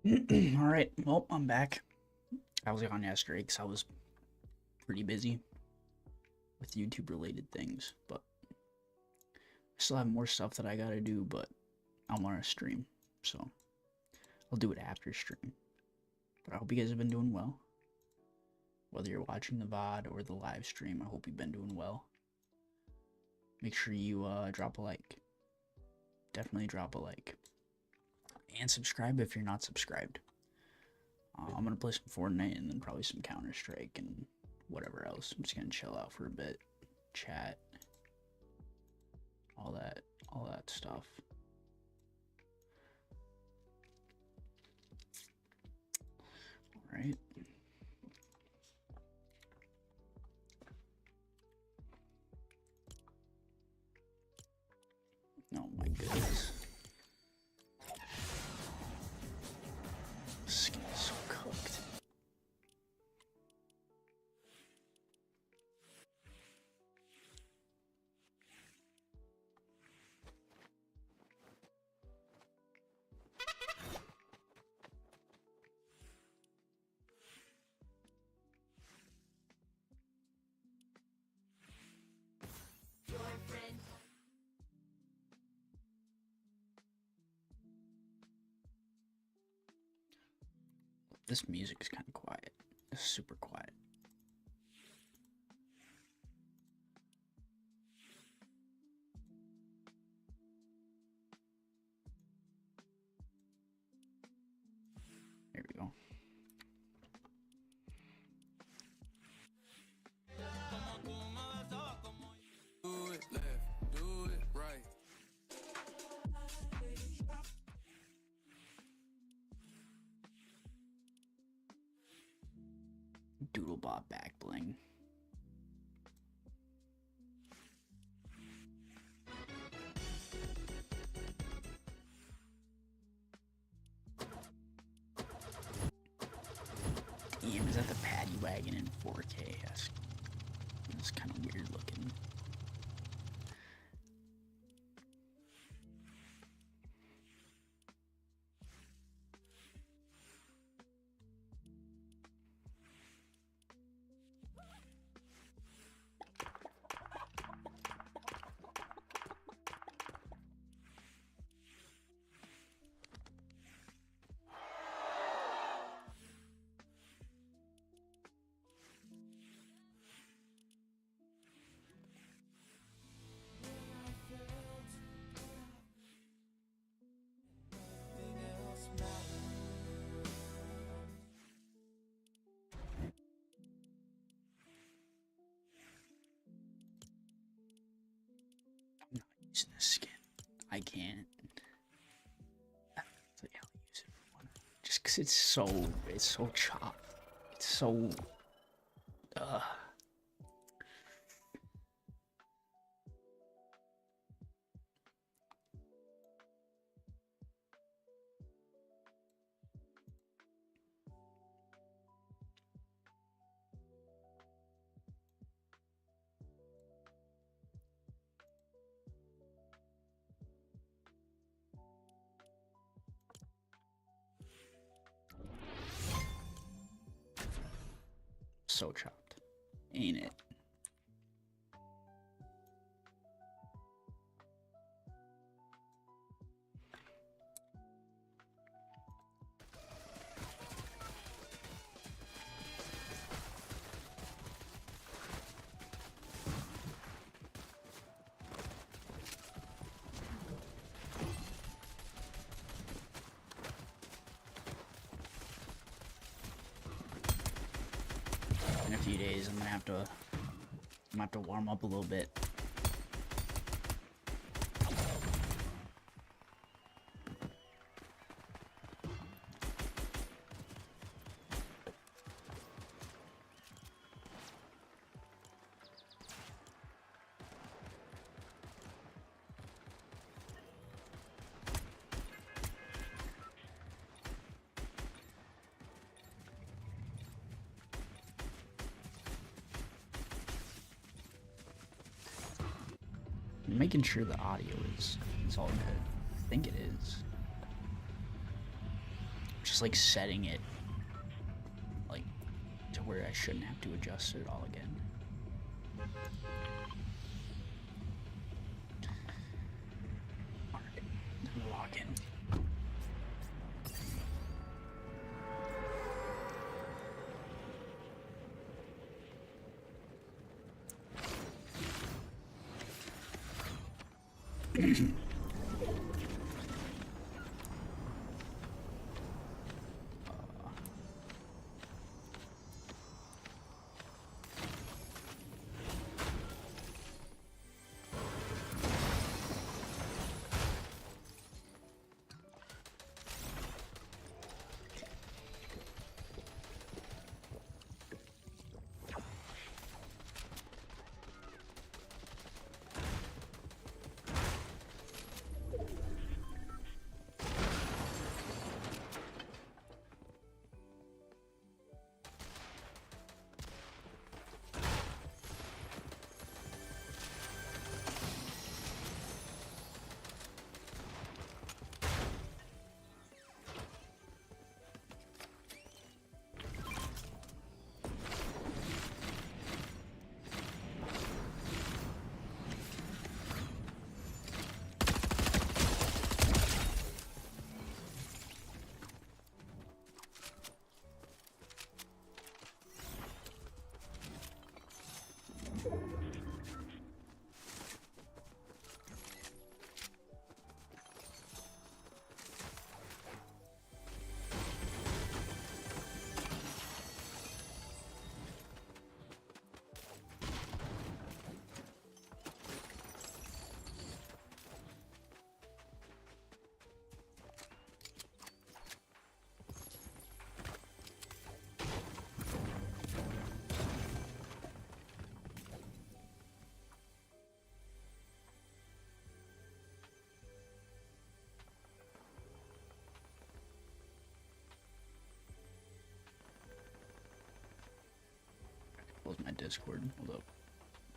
Alright, well, I'm back. I was gone yesterday because I was pretty busy with YouTube related things, but I still have more stuff that I gotta do, but I want to stream, so I'll do it after stream. But I hope you guys have been doing well. Whether you're watching the VOD or the live stream, I hope you've been doing well. Make sure you drop a like. Definitely drop a like. And subscribe if you're not subscribed. I'm gonna play some Fortnite and then probably some Counter Strike and whatever else. I'm just gonna chill out for a bit, chat, all that stuff. All right. Oh my goodness. Skin is so cooked. This music is kind of quiet. It's super quiet. There we go. Do it left, do it right. Doodlebot back bling. Damn, is that the paddy wagon in 4K? It's kind of weird looking. I'm not using this skin. I can't. So yeah, I'll use it for one. Just cause it's so chopped. It's so so chopped. Ain't it? In a few days I'm gonna have to warm up a little bit. I'm making sure the audio is all good. I think it is. just like setting it like to where I shouldn't have to adjust it all again. Alright, I'm gonna log in. Close my Discord. Hold up.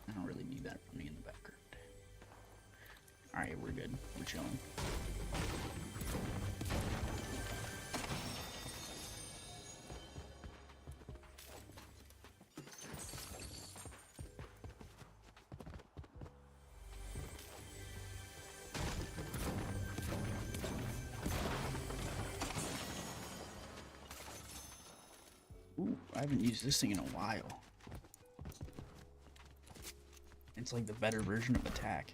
I don't really need that running in the background. Alright, we're good. We're chilling. Ooh, I haven't used this thing in a while. It's like the better version of attack.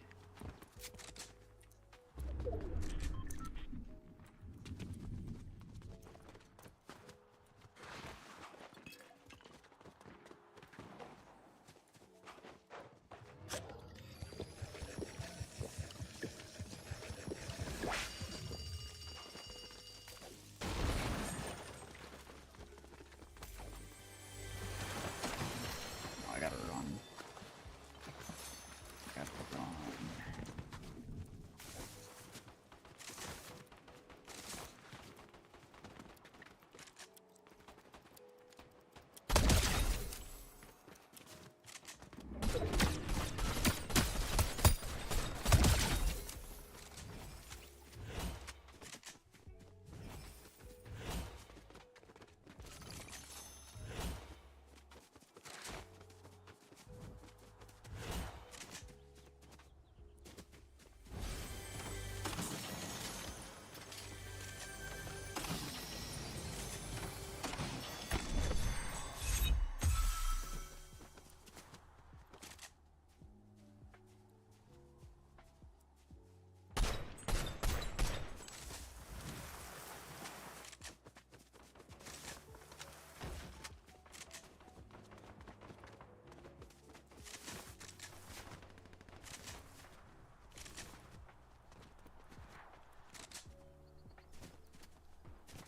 Oh, I gotta run. Gotta run.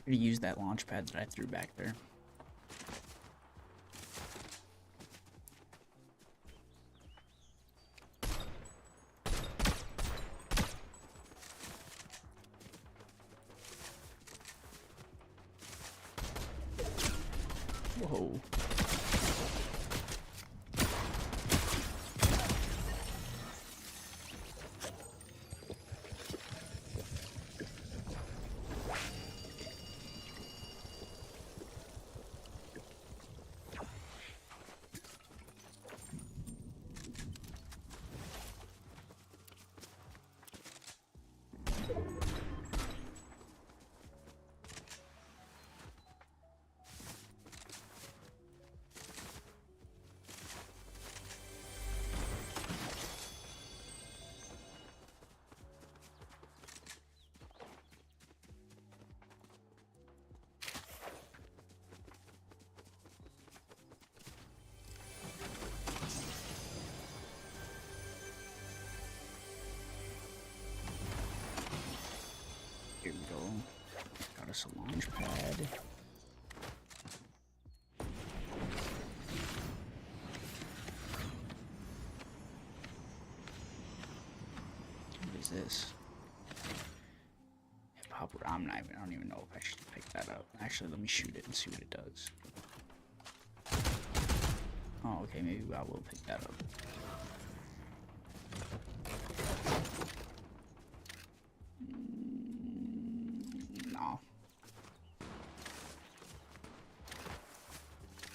To use that launch pad that I threw back there. Whoa. us a launch pad. What is this? Hip hop. I don't even know if I should pick that up. Actually, let me shoot it and see what it does. Oh, okay, maybe I will pick that up. No.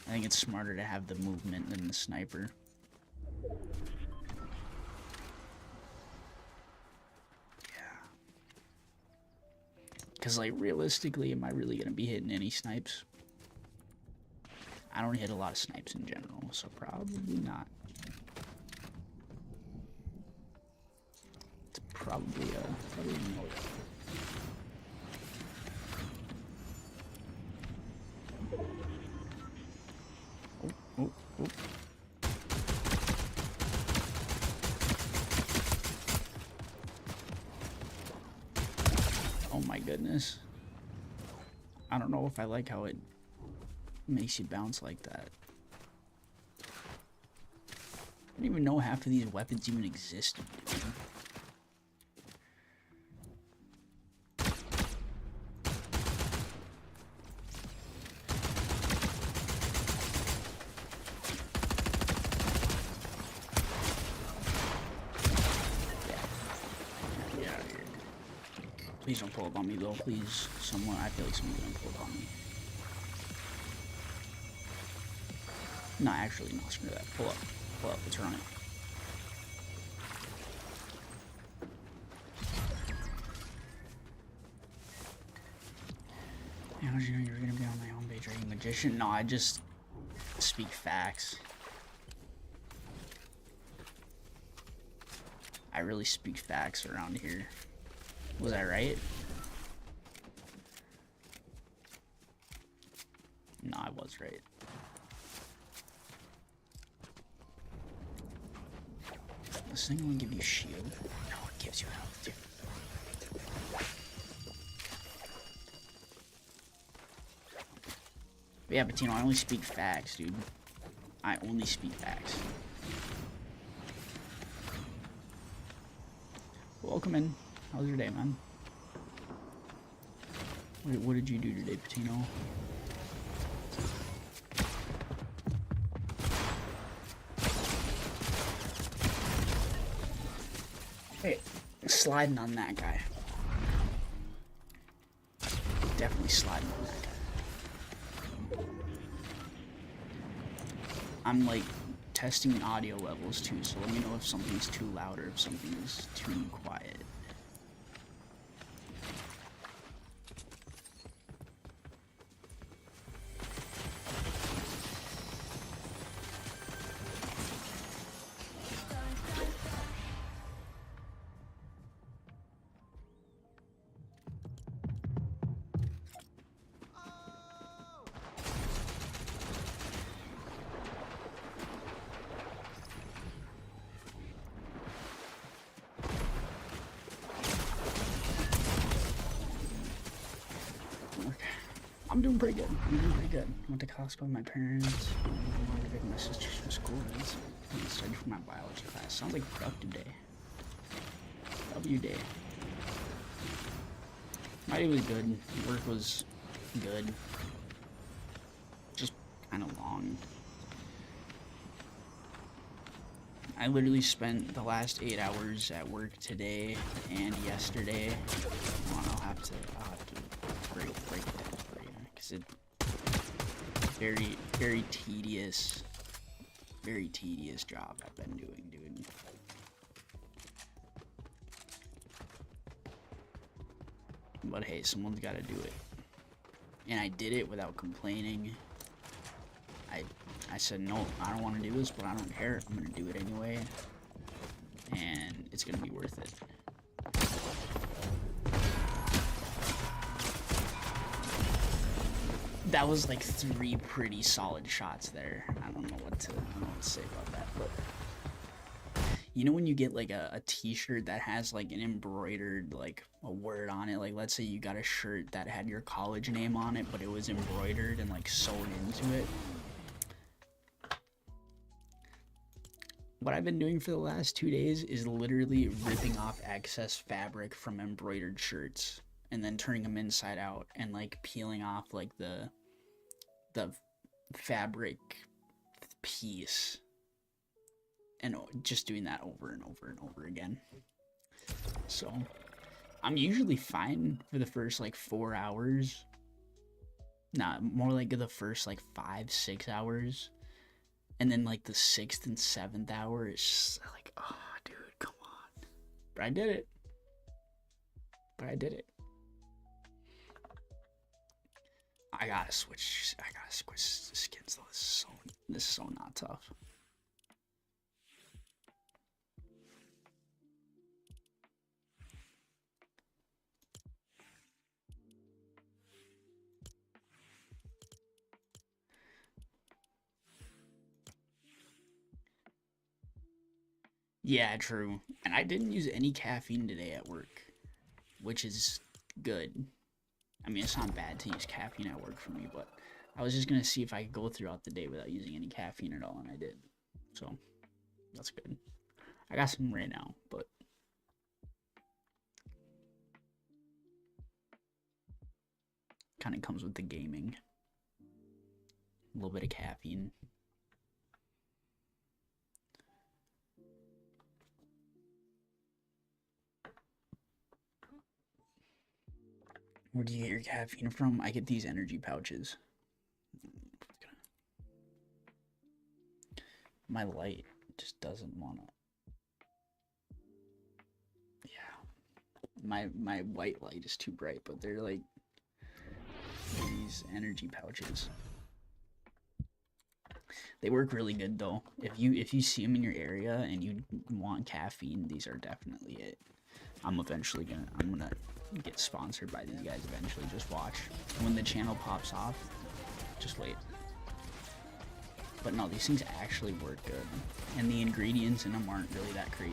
I think it's smarter to have the movement than the sniper. Because, like, realistically, am I really going to be hitting any snipes? I don't hit a lot of snipes in general, so probably not. It's probably no. Oh. Oh my goodness. I don't know if I like how it makes you bounce like that. I don't even know half of these weapons even existed, dude. Please don't pull up on me though, please. Someone, I feel like someone's gonna pull up on me. No, actually, no, screw that. Pull up, let's run it. How did you know you were gonna be on my homepage? Are you a magician? No, I just speak facts. I really speak facts around here. Was I right? No, I was right. This thing will give you shield. No, it gives you health, dude. But yeah, Patino, I only speak facts, dude. I only speak facts. Welcome in. How was your day, man? What did you do today, Patino? Hey, sliding on that guy. Definitely sliding on that guy. I'm like testing audio levels too, so let me know if something's too loud or if something is too quiet. I'm doing pretty good. Went to Costco with my parents. I wanted to pick my sisters from school. I studied for my biology class. Sounds like a productive day. W day. My day was good. Work was good. Just kind of long. I literally spent the last 8 hours at work today and yesterday. I'll have to break it down for you because it's very tedious job I've been doing, dude. But hey, someone's got to do it, and I did it without complaining. I said, no, I don't want to do this, but I don't care. I'm going to do it anyway. And it's going to be worth it. That was like 3 pretty solid shots there. I don't know what to say about that, but You know when you get like a t-shirt that has like an embroidered like a word on it, like let's say you got a shirt that had your college name on it but it was embroidered and like sewn into it. What I've been doing for the last 2 days is literally ripping off excess fabric from embroidered shirts and then turning them inside out and like peeling off like the fabric piece and just doing that over and over and over again. So I'm usually fine for the first like 4 hours. Nah, more like the first like 5-6 hours. And then like the 6th and 7th hour is just like, oh dude, come on. But I did it. I gotta switch skins though. This is so not tough. Yeah, true. And I didn't use any caffeine today at work, which is good. I mean, it's not bad to use caffeine at work for me, but I was just gonna see if I could go throughout the day without using any caffeine at all, and I did. So, that's good. I got some right now, but kind of comes with the gaming. A little bit of caffeine. Where do you get your caffeine from? I get these energy pouches. My light just doesn't want to. Yeah. My white light is too bright, but they're like these energy pouches. They work really good though. If you see them in your area and you want caffeine, these are definitely it. I'm gonna get sponsored by these guys eventually. Just watch. When the channel pops off, just wait. But no, these things actually work good. And the ingredients in them aren't really that crazy.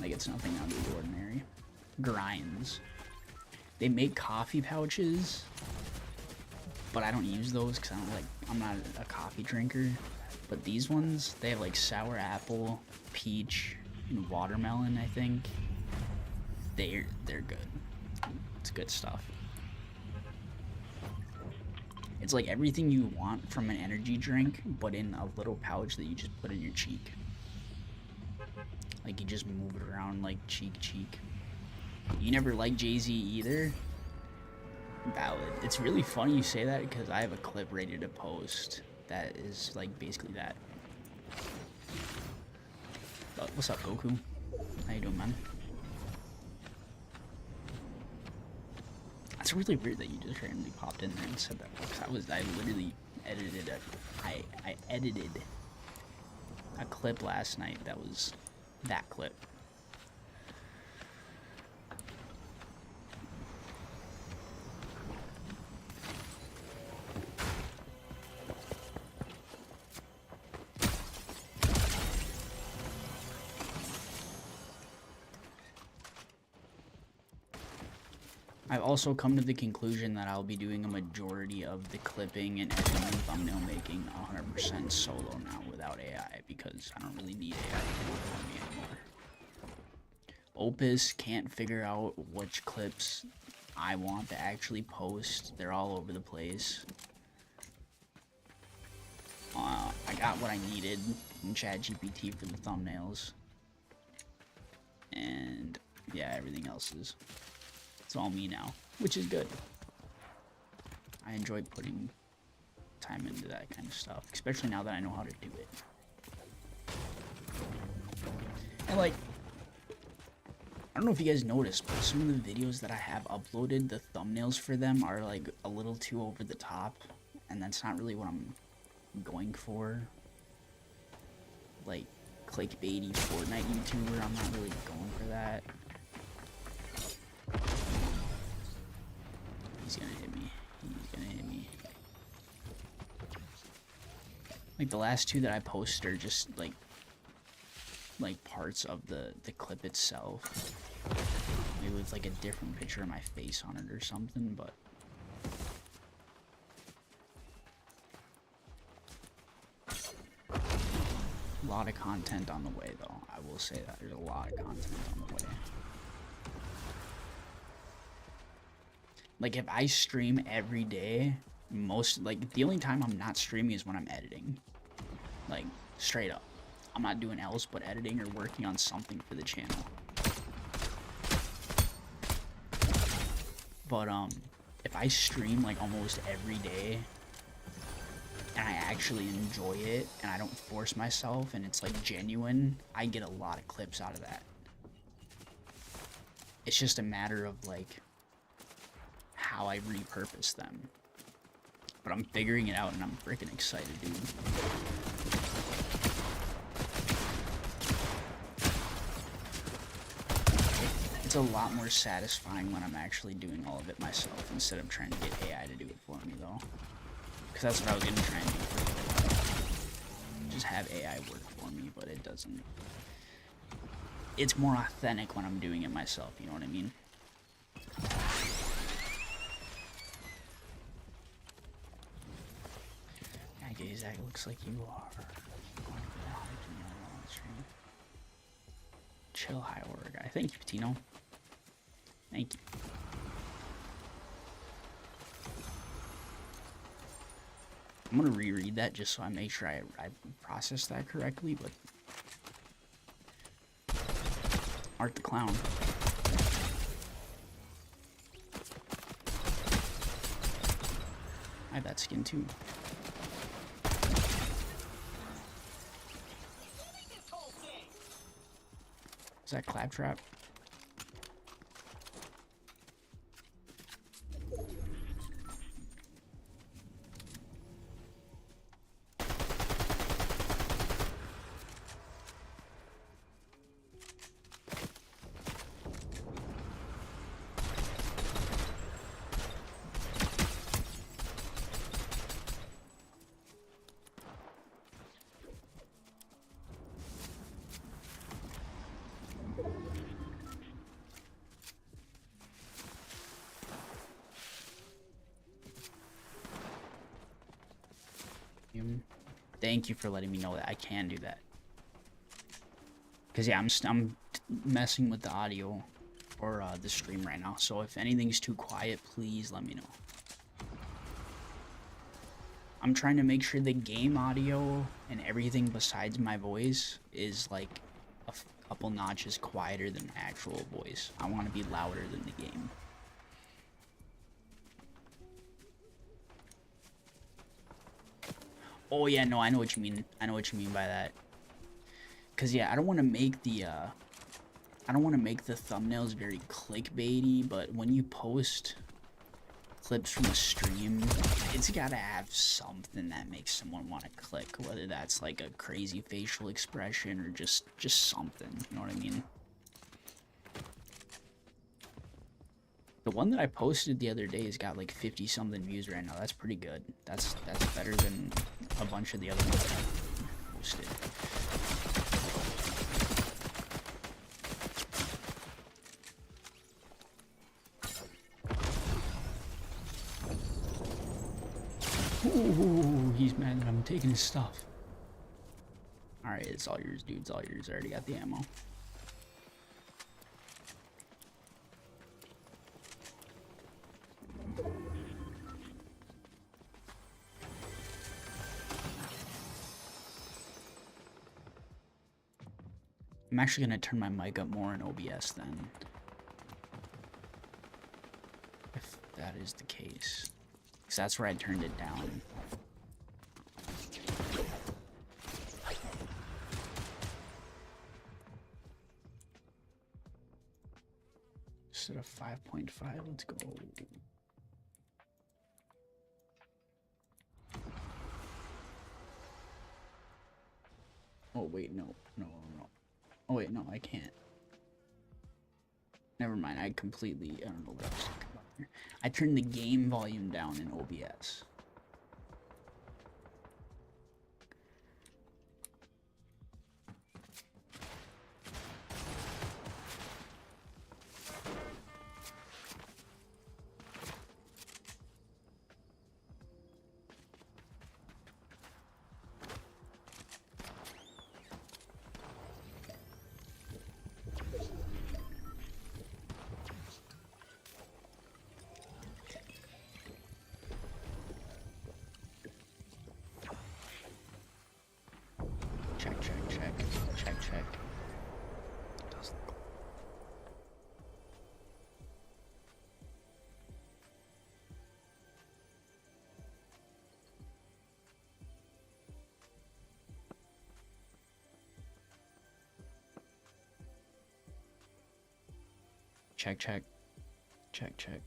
Like, it's nothing out of the ordinary. Grinds. They make coffee pouches, but I don't use those because I'm not a coffee drinker. But these ones, they have like sour apple, peach, and watermelon, I think. They're good. It's good stuff. It's like everything you want from an energy drink, but in a little pouch that you just put in your cheek. Like, you just move it around like cheek. You never liked Jay-Z either? Valid. It's really funny you say that because I have a clip ready to post that is like basically that. What's up, Goku? How you doing, man? It's really weird that you just randomly popped in there and said that, because I literally edited I edited a clip last night that was that clip. I've also come to the conclusion that I'll be doing a majority of the clipping and editing and thumbnail making 100% solo now without AI, because I don't really need AI to do it for me anymore. Opus can't figure out which clips I want to actually post. They're all over the place. I got what I needed in ChatGPT for the thumbnails. And yeah, everything else is... it's all me now, which is good. I enjoy putting time into that kind of stuff, especially now that I know how to do it. And like, I don't know if you guys noticed, but some of the videos that I have uploaded, the thumbnails for them are like a little too over the top, and that's not really what I'm going for. Like, clickbaity Fortnite YouTuber, I'm not really going for that. He's gonna hit me. Like, the last two that I posted are just, like, like parts of the clip itself, maybe with like a different picture of my face on it or something, but a lot of content on the way though. I will say that there's a lot of content on the way. Like if I stream every day, the only time I'm not streaming is when I'm editing. Like straight up. I'm not doing else but editing or working on something for the channel. But if I stream like almost every day and I actually enjoy it and I don't force myself and it's like genuine, I get a lot of clips out of that. It's just a matter of like how I repurpose them. But I'm figuring it out and I'm freaking excited, dude. It's a lot more satisfying when I'm actually doing all of it myself instead of trying to get AI to do it for me though. Because that's what I was going to try and do for a while. Just have AI work for me, but it doesn't. It's more authentic when I'm doing it myself, you know what I mean? Okay, Zach, looks like you are going to the hype and you're on the stream. Chill high order guy. Thank you, Patino. Thank you. I'm gonna reread that just so I make sure I process that correctly, but Art the Clown. I have that skin too. Is that Claptrap? Thank you for letting me know that I can do that. Cause yeah, I'm messing with the audio or the stream right now. So if anything's too quiet, please let me know. I'm trying to make sure the game audio and everything besides my voice is like a couple notches quieter than actual voice. I want to be louder than the game. Oh yeah, no, I know what you mean. I know what you mean by that. Cause yeah, I don't want to make the thumbnails very clickbaity, but when you post clips from a stream, it's gotta have something that makes someone want to click, whether that's like a crazy facial expression or just something, you know what I mean? The one that I posted the other day has got like 50 something views right now. That's pretty good. That's better than a bunch of the other ones that I posted. Ooh, he's mad that I'm taking his stuff. Alright, it's all yours, dude. It's all yours. I already got the ammo. I'm actually going to turn my mic up more in OBS then. If that is the case. Because that's where I turned it down. Instead of 5.5, let's go. Oh, wait, no. Oh, wait, no, I can't. Never mind, I don't know what I was talking about here. I turned the game volume down in OBS. check, check. Check, check.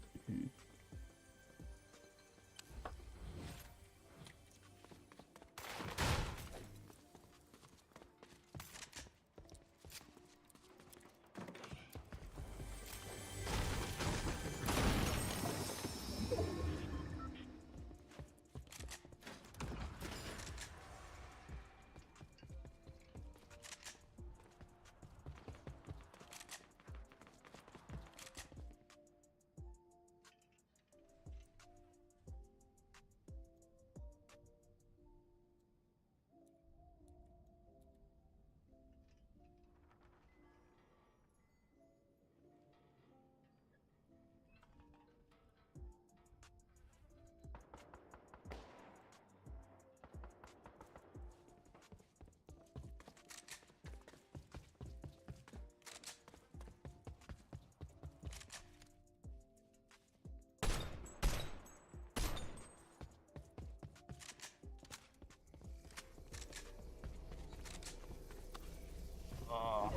Oh.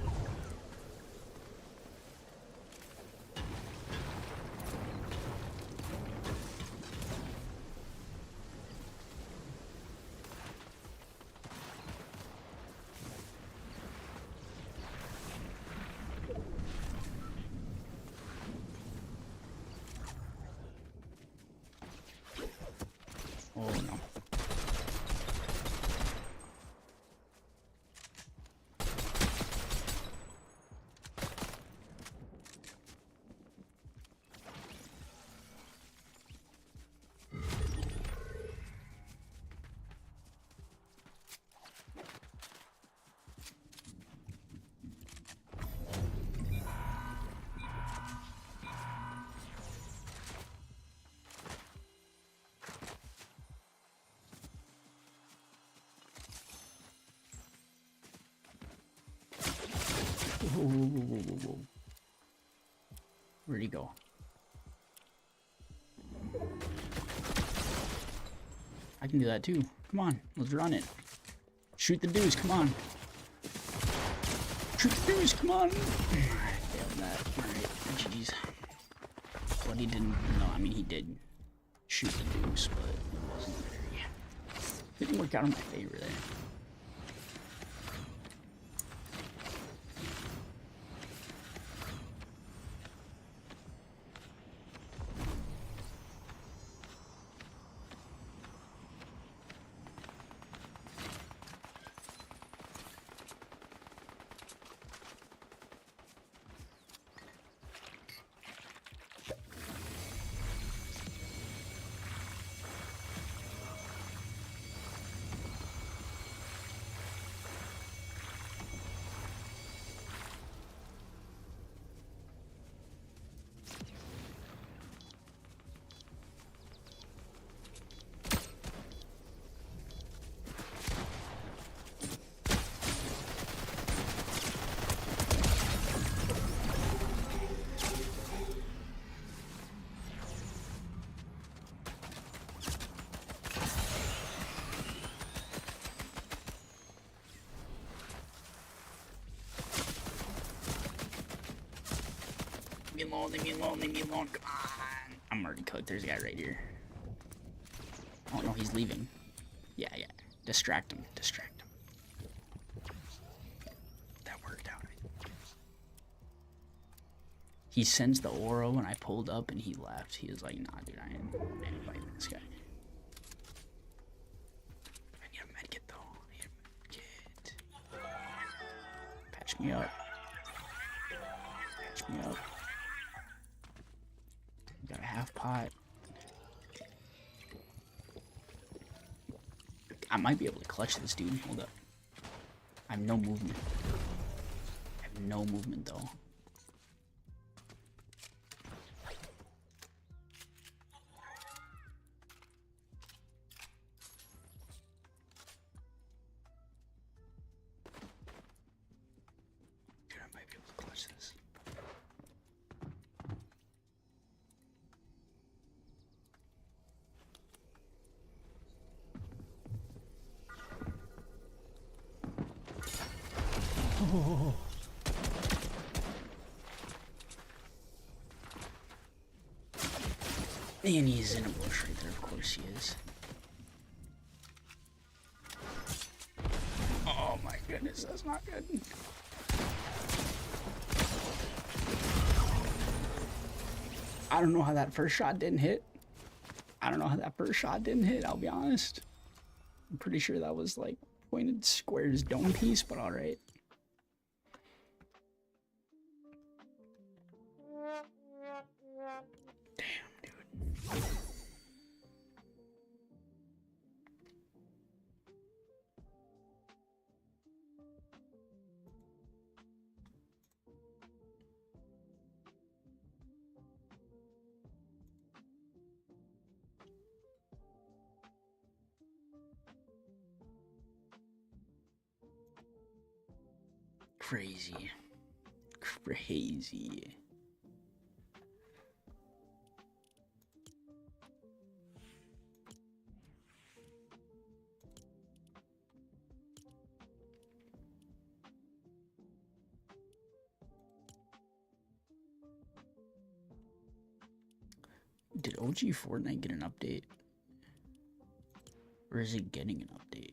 Oh no. Whoa, whoa, whoa, whoa, whoa, whoa. Where'd he go? I can do that too. Come on, let's run it. Shoot the dudes, come on. Shoot the dudes, come on. Failed that. Alright, jeez. But he didn't, no, I mean he did shoot the dudes, but it wasn't very, didn't work out in my favor there. Leave me alone, leave me alone, leave me alone. Come on. I'm already cooked. There's a guy right here. Oh no, he's leaving. Yeah, yeah. Distract him. Distract him. That worked out. He sensed the aura when I pulled up and he left. He was like, nah, dude, I ain't fighting this guy. I need a medkit though. I need a medkit. Patch me up. Patch me up. Got a half pot. I might be able to clutch this dude. Hold up. I have no movement. I have no movement though. Dude, I might be able to clutch this. Oh. And he's in a bush right there, of course he is. Oh my goodness, that's not good. I don't know how that first shot didn't hit. I'll be honest. I'm pretty sure that was like pointed square's dome piece, but alright. Damn, dude. Crazy. Crazy. Did OG Fortnite get an update? Or is it getting an update?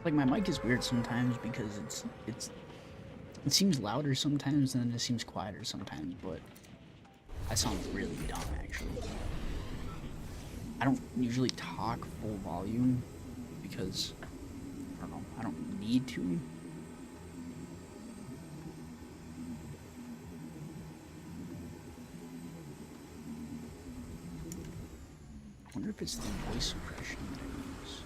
Like my mic is weird sometimes because it seems louder sometimes and then it seems quieter sometimes, but I sound really dumb actually. I don't usually talk full volume because I don't know, I don't need to. I wonder if it's the voice suppression that I use.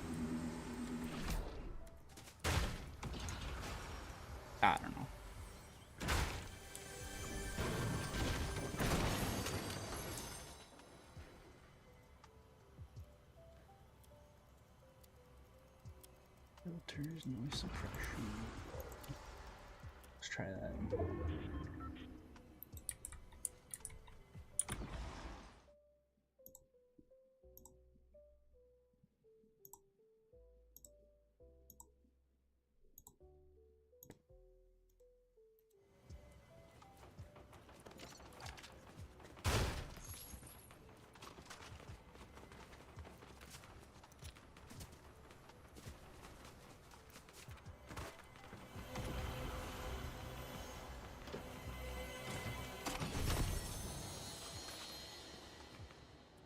I don't know. Filters, noise suppression. Let's try that.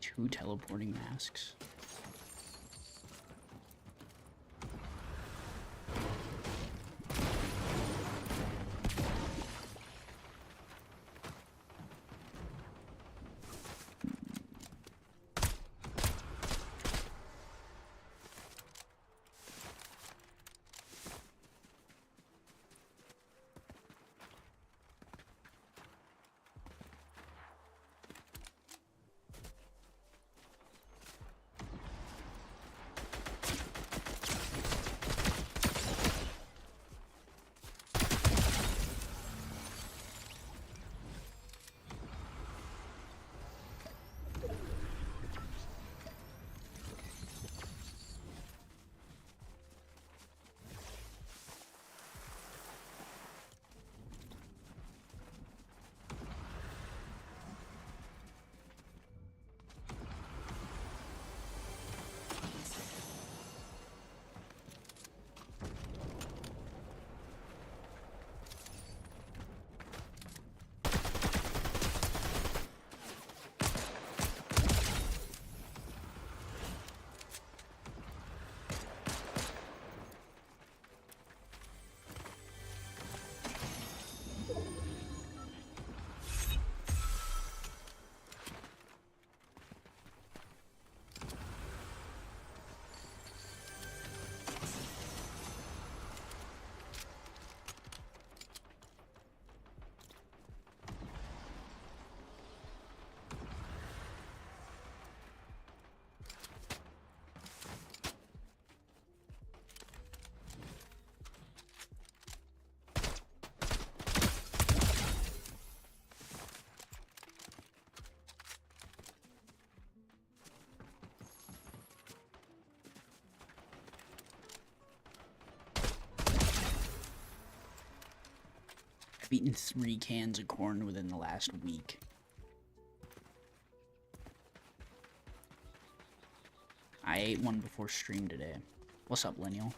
Two teleporting masks. I've eaten 3 cans of corn within the last week. I ate one before stream today. What's up, Lineal?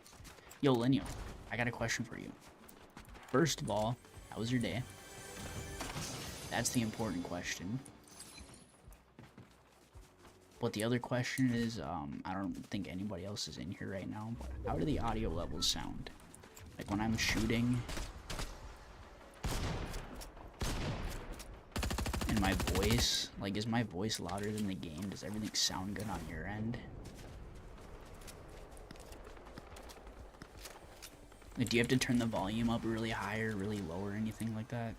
Yo, Lineal, I got a question for you. First of all, how was your day? That's the important question. But the other question is, I don't think anybody else is in here right now, but how do the audio levels sound? Like when I'm shooting, and my voice, like, is my voice louder than the game? Does everything sound good on your end? Like, do you have to turn the volume up really high or really low or anything like that?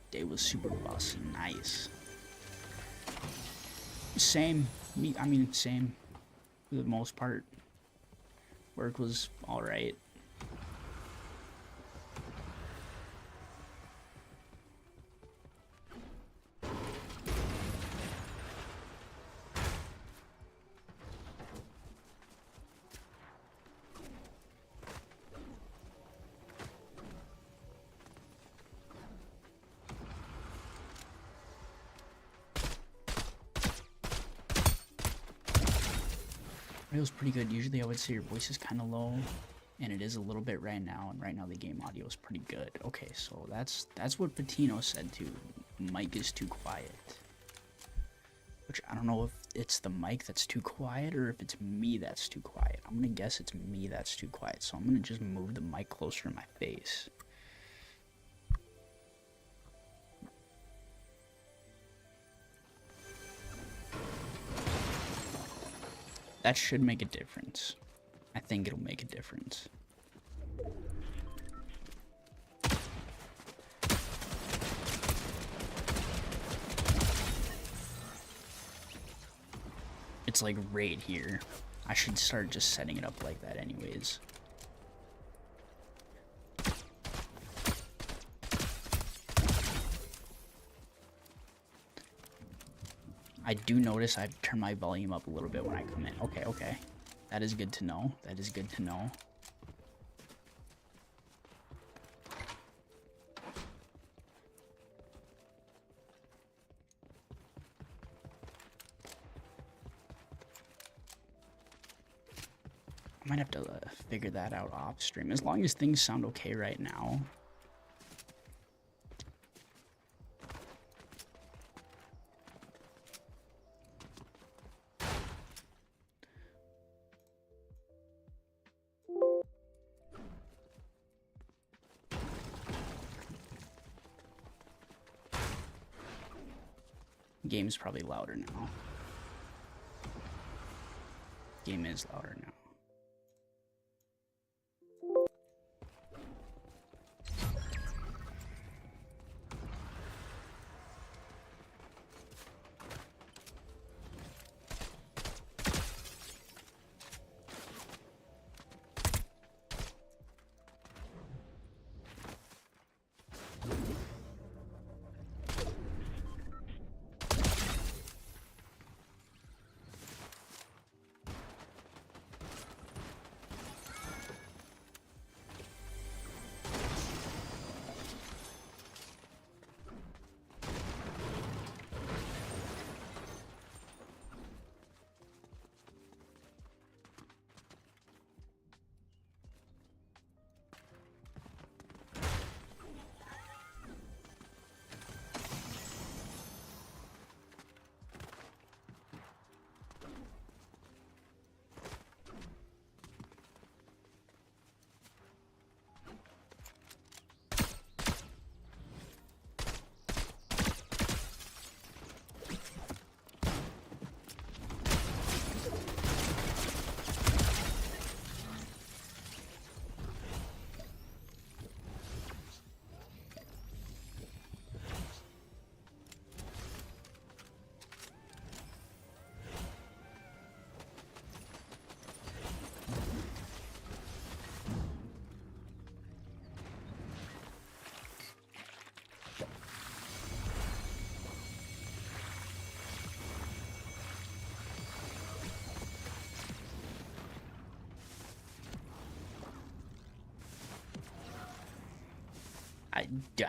Day was super bussin', nice. Same, I mean, same, for the most part. Work was alright. It was pretty good. Usually I would say your voice is kind of low, and it is a little bit right now, and right now the game audio is pretty good. Okay, so that's what Patino said too. Mic is too quiet. Which I don't know if it's the mic that's too quiet or if it's me that's too quiet. I'm gonna guess it's me that's too quiet, so I'm gonna just move the mic closer to my face. That should make a difference. I think it'll make a difference. It's like right here. I should start just setting it up like that anyways. I do notice I've turned my volume up a little bit when I come in. Okay, okay. That is good to know. That is good to know. I might have to figure that out off stream. As long as things sound okay right now. Game's probably louder now. Game is louder now.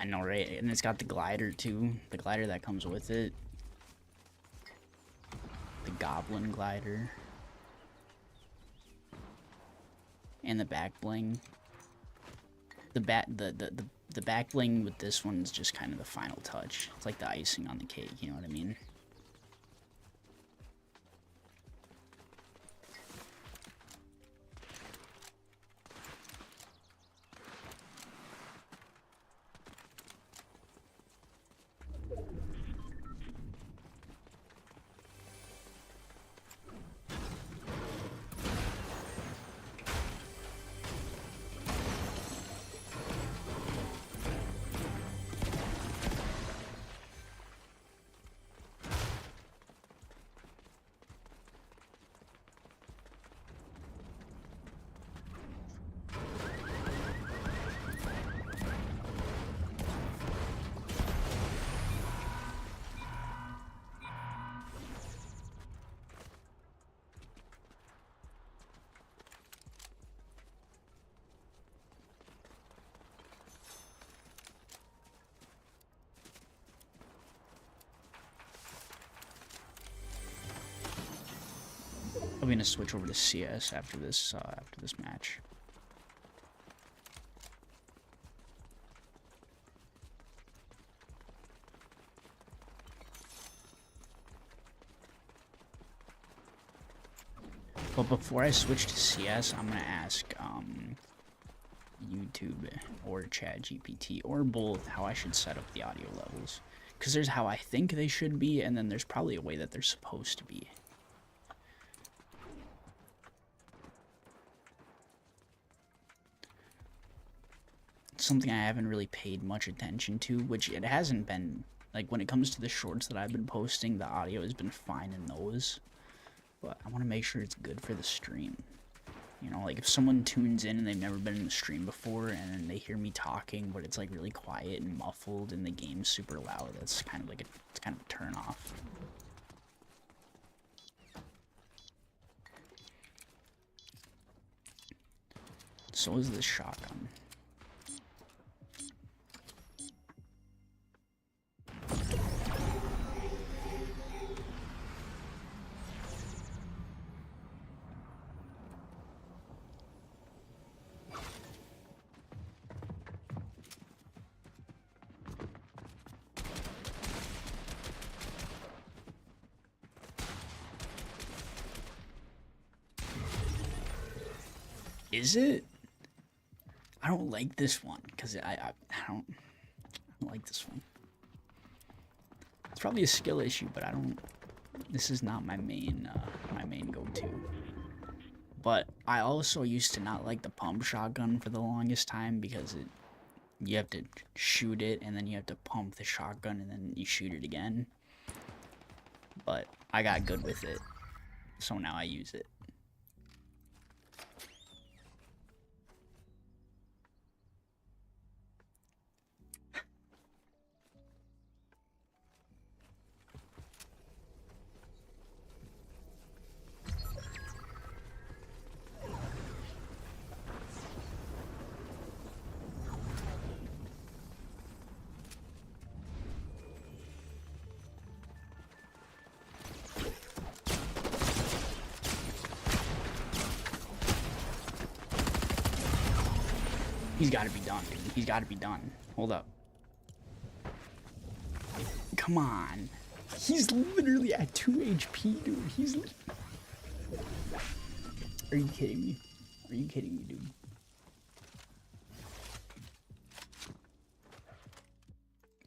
I know, right? And it's got the glider too. The glider that comes with it. The goblin glider. And the back bling. The back bling with this one is just kind of the final touch. It's like the icing on the cake, you know what I mean? I'm gonna switch over to CS after this match. But before I switch to CS, I'm gonna ask YouTube or ChatGPT or both how I should set up the audio levels. Because there's how I think they should be, and then there's probably a way that they're supposed to be. something I haven't really paid much attention to, which it hasn't been. Like, when it comes to the shorts that I've been posting, the audio has been fine in those. But I want to make sure it's good for the stream. You know, like if someone tunes in and they've never been in the stream before and then they hear me talking, but it's like really quiet and muffled and the game's super loud, that's kind of like it's kind of a turn off. So is this shotgun. Is it? I don't like this one because I don't like this one. It's probably a skill issue, but I don't. This is not my main go-to. But I also used to not like the pump shotgun for the longest time because you have to shoot it and then you have to pump the shotgun and then you shoot it again. But I got good with it, so now I use it. He's got to be done, dude. He's got to be done. Hold up. Come on. He's literally at 2 HP, dude. He's... Are you kidding me? Are you kidding me, dude?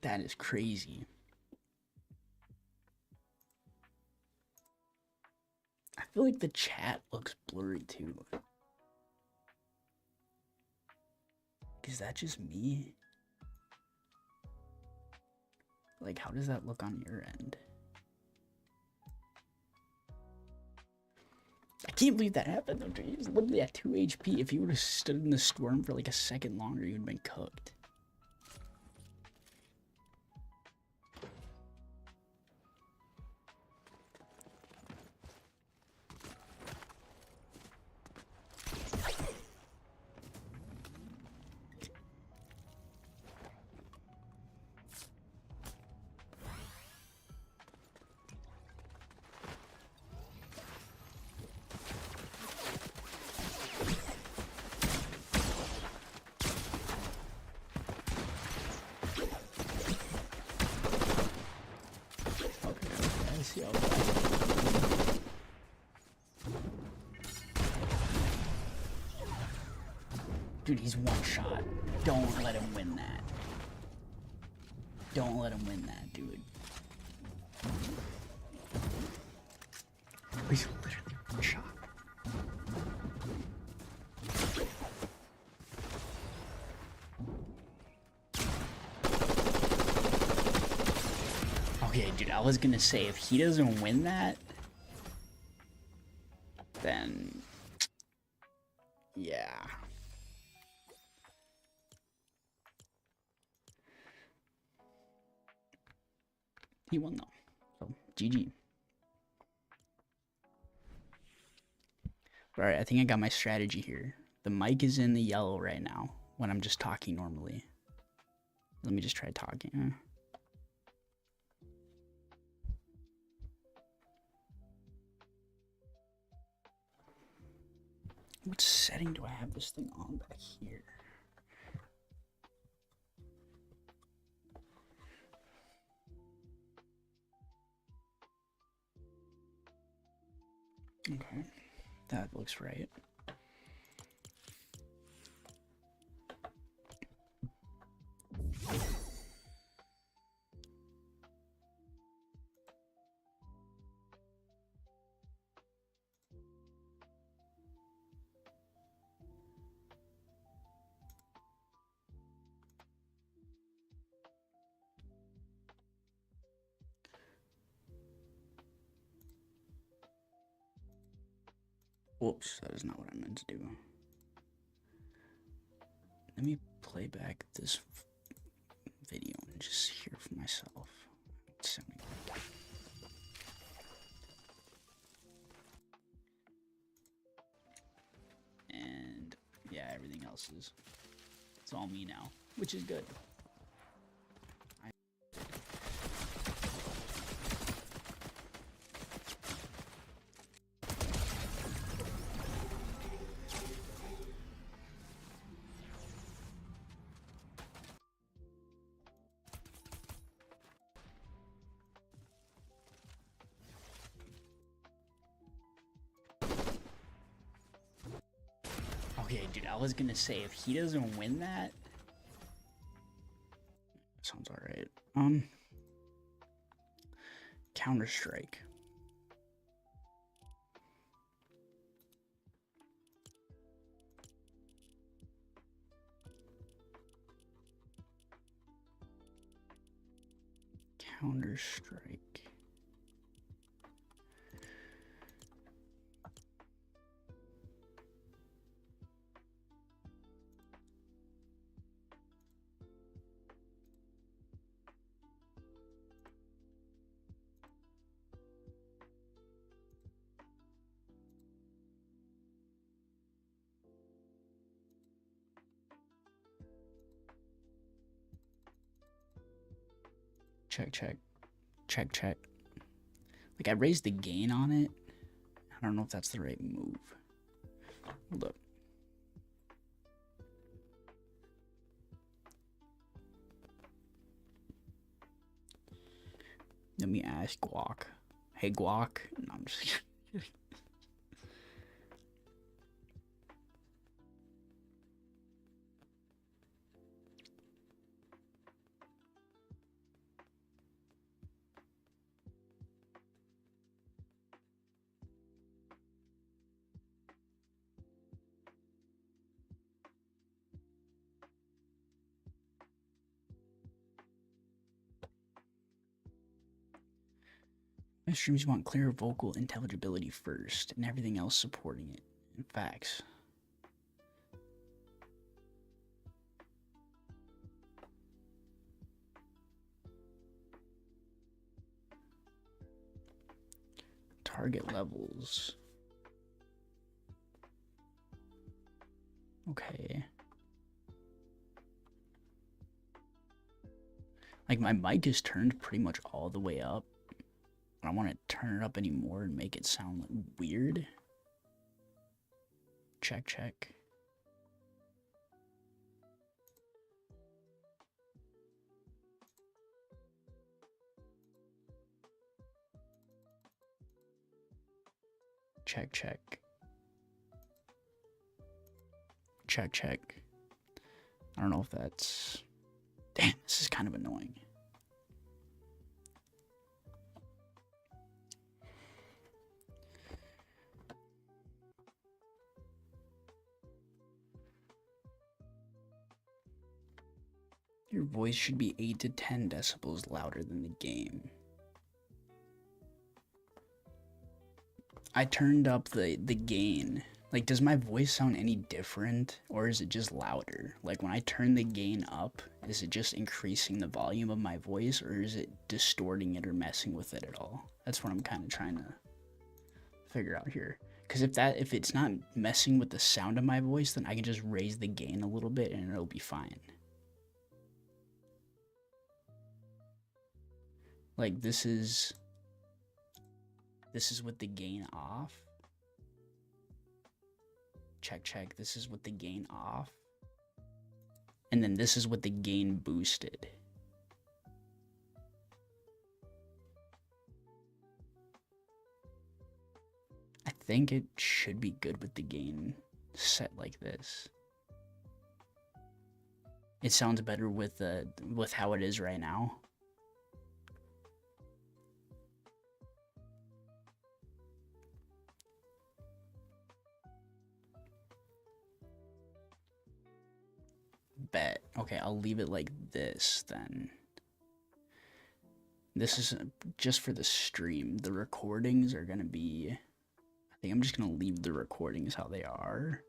That is crazy. I feel like the chat looks blurry, too. Is that just me? Like, how does that look on your end? I can't believe that happened though, dude. He's literally at 2 HP. If he would have stood in the storm for like a second longer, he would have been cooked. Dude, he's one shot. Don't let him win that. Don't let him win that, dude. He's literally one shot. Okay, dude, I was gonna say, if he doesn't win that, then... yeah. He won though, so GG. Alright, I think I got my strategy here. The mic is in the yellow right now when I'm just talking normally. Let me just try talking. What setting do I have this thing on back here? Okay, that looks right. Whoops, that is not what I meant to do. Let me play back this video and just hear for myself. It's sounding like. And yeah, everything else is, it's all me now, which is good. Okay, dude, I was gonna say, if he doesn't win that, sounds alright. Counter-Strike. Counter-Strike. Check. Like, I raised the gain on it. I don't know if that's the right move. Hold up. Let me ask Guac. Hey, Guac. No, I'm just kidding. My streams want clear vocal intelligibility first, and everything else supporting it. In facts. Target levels. Okay. Like, my mic is turned pretty much all the way up. I don't want to turn it up anymore and make it sound like weird. Check. Check. I don't know if that's... Damn, this is kind of annoying. Your voice should be 8 to 10 decibels louder than the game. I turned up the gain. Like, does my voice sound any different, or is it just louder? Like, when I turn the gain up, is it just increasing the volume of my voice, or is it distorting it or messing with it at all? That's what I'm kind of trying to figure out here. Because if it's not messing with the sound of my voice, then I can just raise the gain a little bit and it'll be fine. Like, this is with the gain off. Check. This is with the gain off. And then this is with the gain boosted. I think it should be good with the gain set like this. It sounds better with how it is right now. Bet. Okay, I'll leave it like this then. This is just for the stream. The recordings are gonna be, I think I'm just gonna leave the recordings how they are.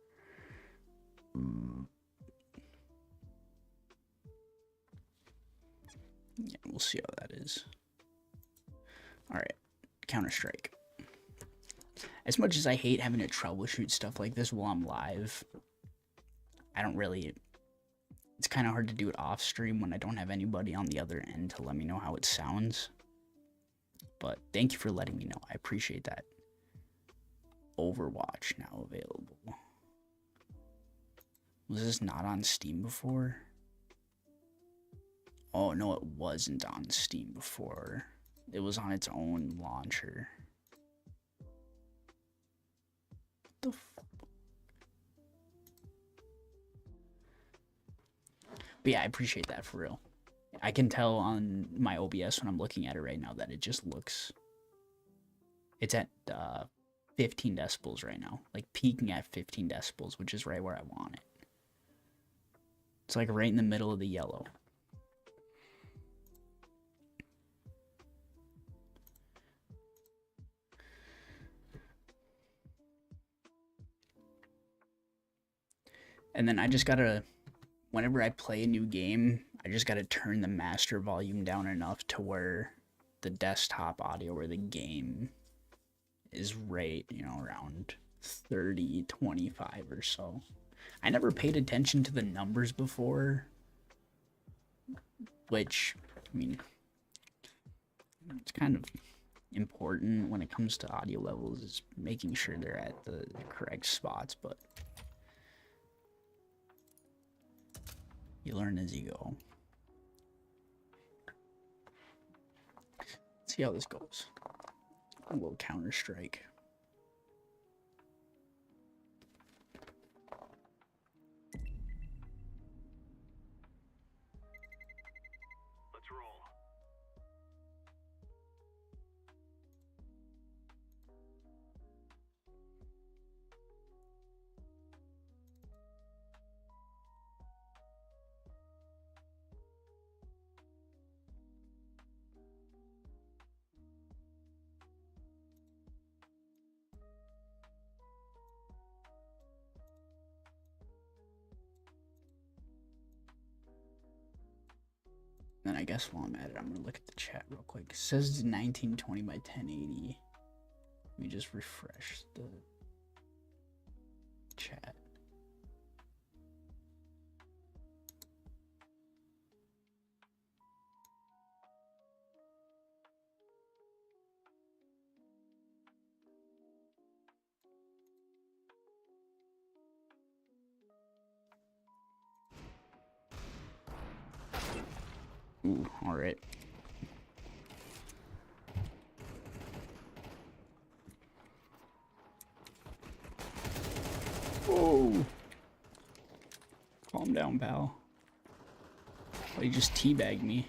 Yeah, we'll see how that is. Alright, Counter-Strike. As much as I hate having to troubleshoot stuff like this while I'm live, I don't really... It's kind of hard to do it off stream when I don't have anybody on the other end to let me know how it sounds. But thank you for letting me know. I appreciate that. Overwatch now available. Was this not on Steam before? Oh, no, it wasn't on Steam before. It was on its own launcher. What the f... But yeah, I appreciate that for real. I can tell on my OBS when I'm looking at it right now that it just looks... It's at 15 decibels right now. Like peaking at 15 decibels, which is right where I want it. It's like right in the middle of the yellow. And then I just gotta... Whenever I play a new game, I just gotta turn the master volume down enough to where the desktop audio or the game is right, you know, around 30, 25 or so. I never paid attention to the numbers before, which, I mean, it's kind of important when it comes to audio levels, is making sure they're at the correct spots, but you learn as you go. Let's see how this goes. A little Counter-Strike. Let's roll. Then I guess while I'm at it, I'm gonna look at the chat real quick. It says 1920 by 1080. Let me just refresh the chat. Ooh, alright. Whoa! Calm down, pal. Oh, you just teabagged me.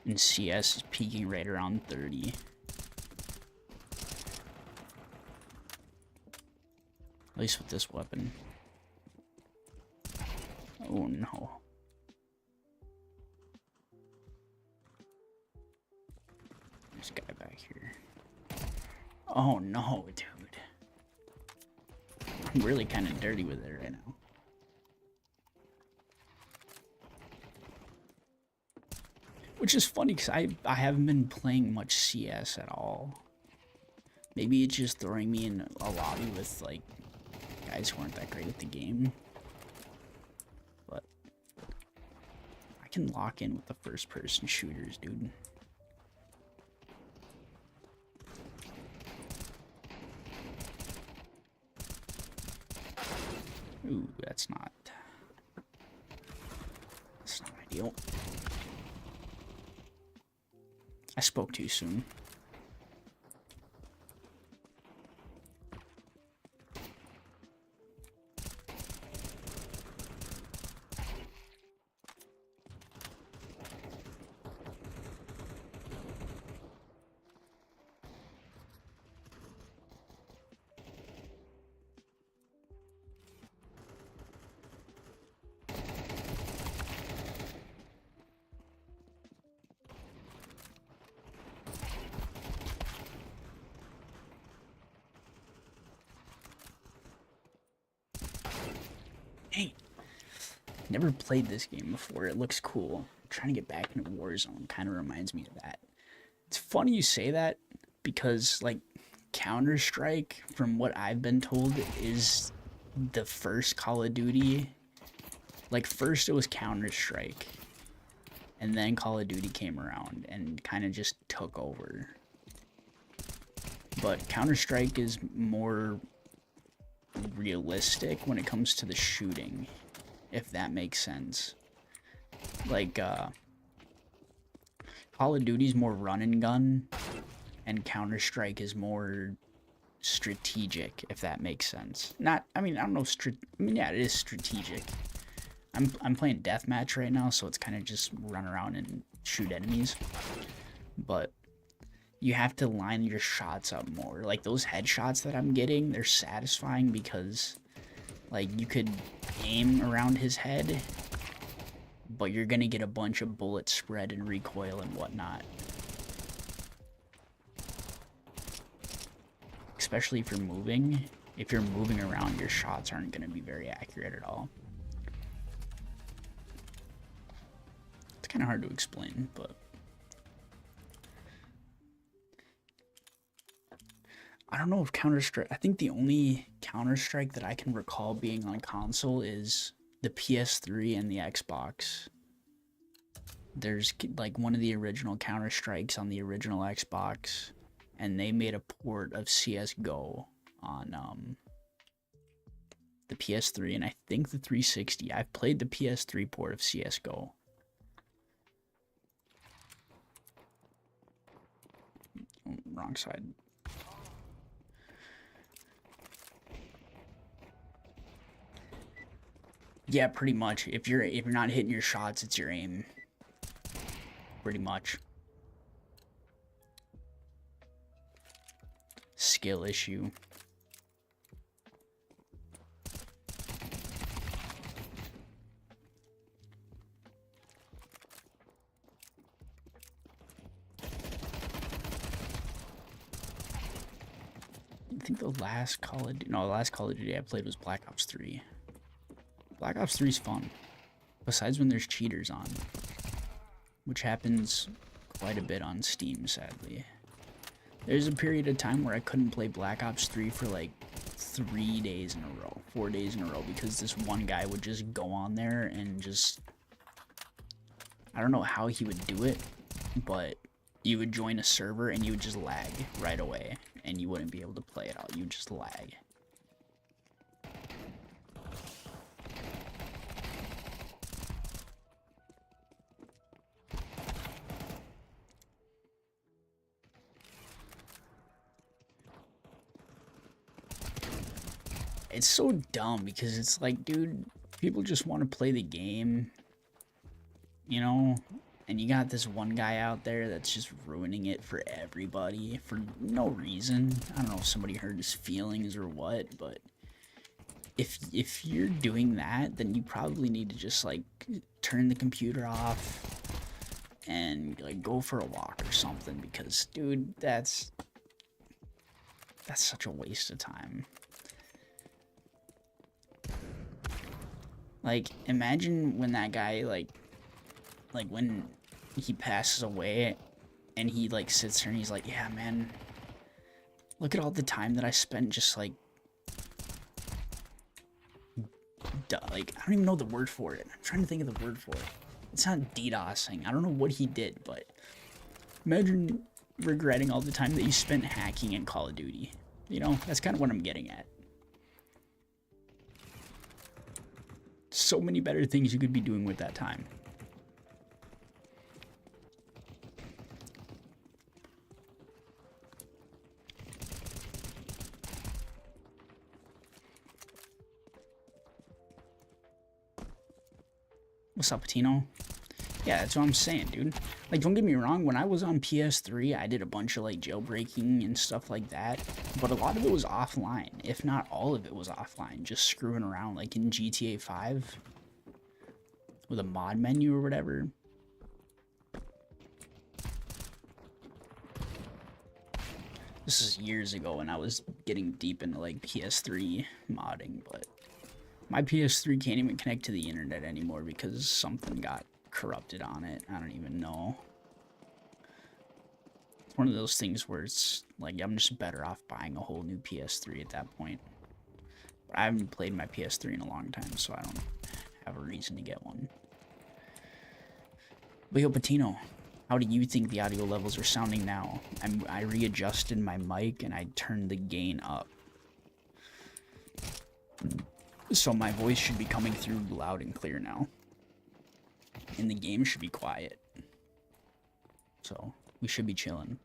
And CS is peaking right around 30. At least with this weapon. Oh no. This guy back here. Oh no, dude. I'm really kind of dirty with it right now. Which is funny because I haven't been playing much CS at all. Maybe it's just throwing me in a lobby with like guys who aren't that great at the game. But I can lock in with the first person shooters, dude. Ooh, that's not ideal. I spoke too soon. Hey, never played this game before. It looks cool. Trying to get back into Warzone kind of reminds me of that. It's funny you say that because, like, Counter-Strike, from what I've been told, is the first Call of Duty. Like, first it was Counter-Strike, and then Call of Duty came around and kind of just took over. But Counter-Strike is more realistic when it comes to the shooting, if that makes sense. Like, Call of Duty's more run and gun, and Counter-Strike is more strategic, if that makes sense. Not, I mean, I don't know, yeah, it is strategic. I'm playing deathmatch right now, so it's kind of just run around and shoot enemies. But you have to line your shots up more. Like, those headshots that I'm getting, they're satisfying because, like, you could aim around his head, but you're gonna get a bunch of bullets spread and recoil and whatnot. Especially if you're moving. If you're moving around, your shots aren't gonna be very accurate at all. It's kind of hard to explain, but I don't know if Counter-Strike, I think the only Counter-Strike that I can recall being on console is the PS3 and the Xbox. There's like one of the original Counter-Strikes on the original Xbox, and they made a port of CSGO on the PS3 and I think the 360. I've played the PS3 port of CSGO. Oh, wrong side. Yeah, pretty much. If you're not hitting your shots, it's your aim. Pretty much. Skill issue. I think the last Call of Duty I played was Black Ops 3. Black Ops 3 is fun, besides when there's cheaters on, which happens quite a bit on Steam, sadly. There's a period of time where I couldn't play Black Ops 3 for like 3 days in a row, 4 days in a row, because this one guy would just go on there and just, I don't know how he would do it, but you would join a server and you would just lag right away, and you wouldn't be able to play it out. You would just lag. It's so dumb because it's like, dude, people just want to play the game, you know? And you got this one guy out there that's just ruining it for everybody for no reason. I don't know if somebody hurt his feelings or what, but if you're doing that, then you probably need to just like turn the computer off and like go for a walk or something, because dude, that's such a waste of time. Like, imagine when that guy, like when he passes away and he, like, sits there and he's like, yeah, man, look at all the time that I spent just, like, I don't even know the word for it. I'm trying to think of the word for it. It's not DDoSing. I don't know what he did, but imagine regretting all the time that you spent hacking in Call of Duty. You know, that's kind of what I'm getting at. So many better things you could be doing with that time. What's up, Patino? Yeah, that's what I'm saying, dude. Like, don't get me wrong, when I was on PS3, I did a bunch of, like, jailbreaking and stuff like that, but a lot of it was offline, if not all of it was offline, just screwing around, like in GTA 5, with a mod menu or whatever. This is years ago when I was getting deep into, like, PS3 modding, but my PS3 can't even connect to the internet anymore because something got corrupted on it. I don't even know. It's one of those things where it's like I'm just better off buying a whole new PS3 at that point. But I haven't played my PS3 in a long time, so I don't have a reason to get one. But yo, Patino, how do you think the audio levels are sounding now? I readjusted my mic and I turned the gain up. So my voice should be coming through loud and clear now. And the game should be quiet. So we should be chilling.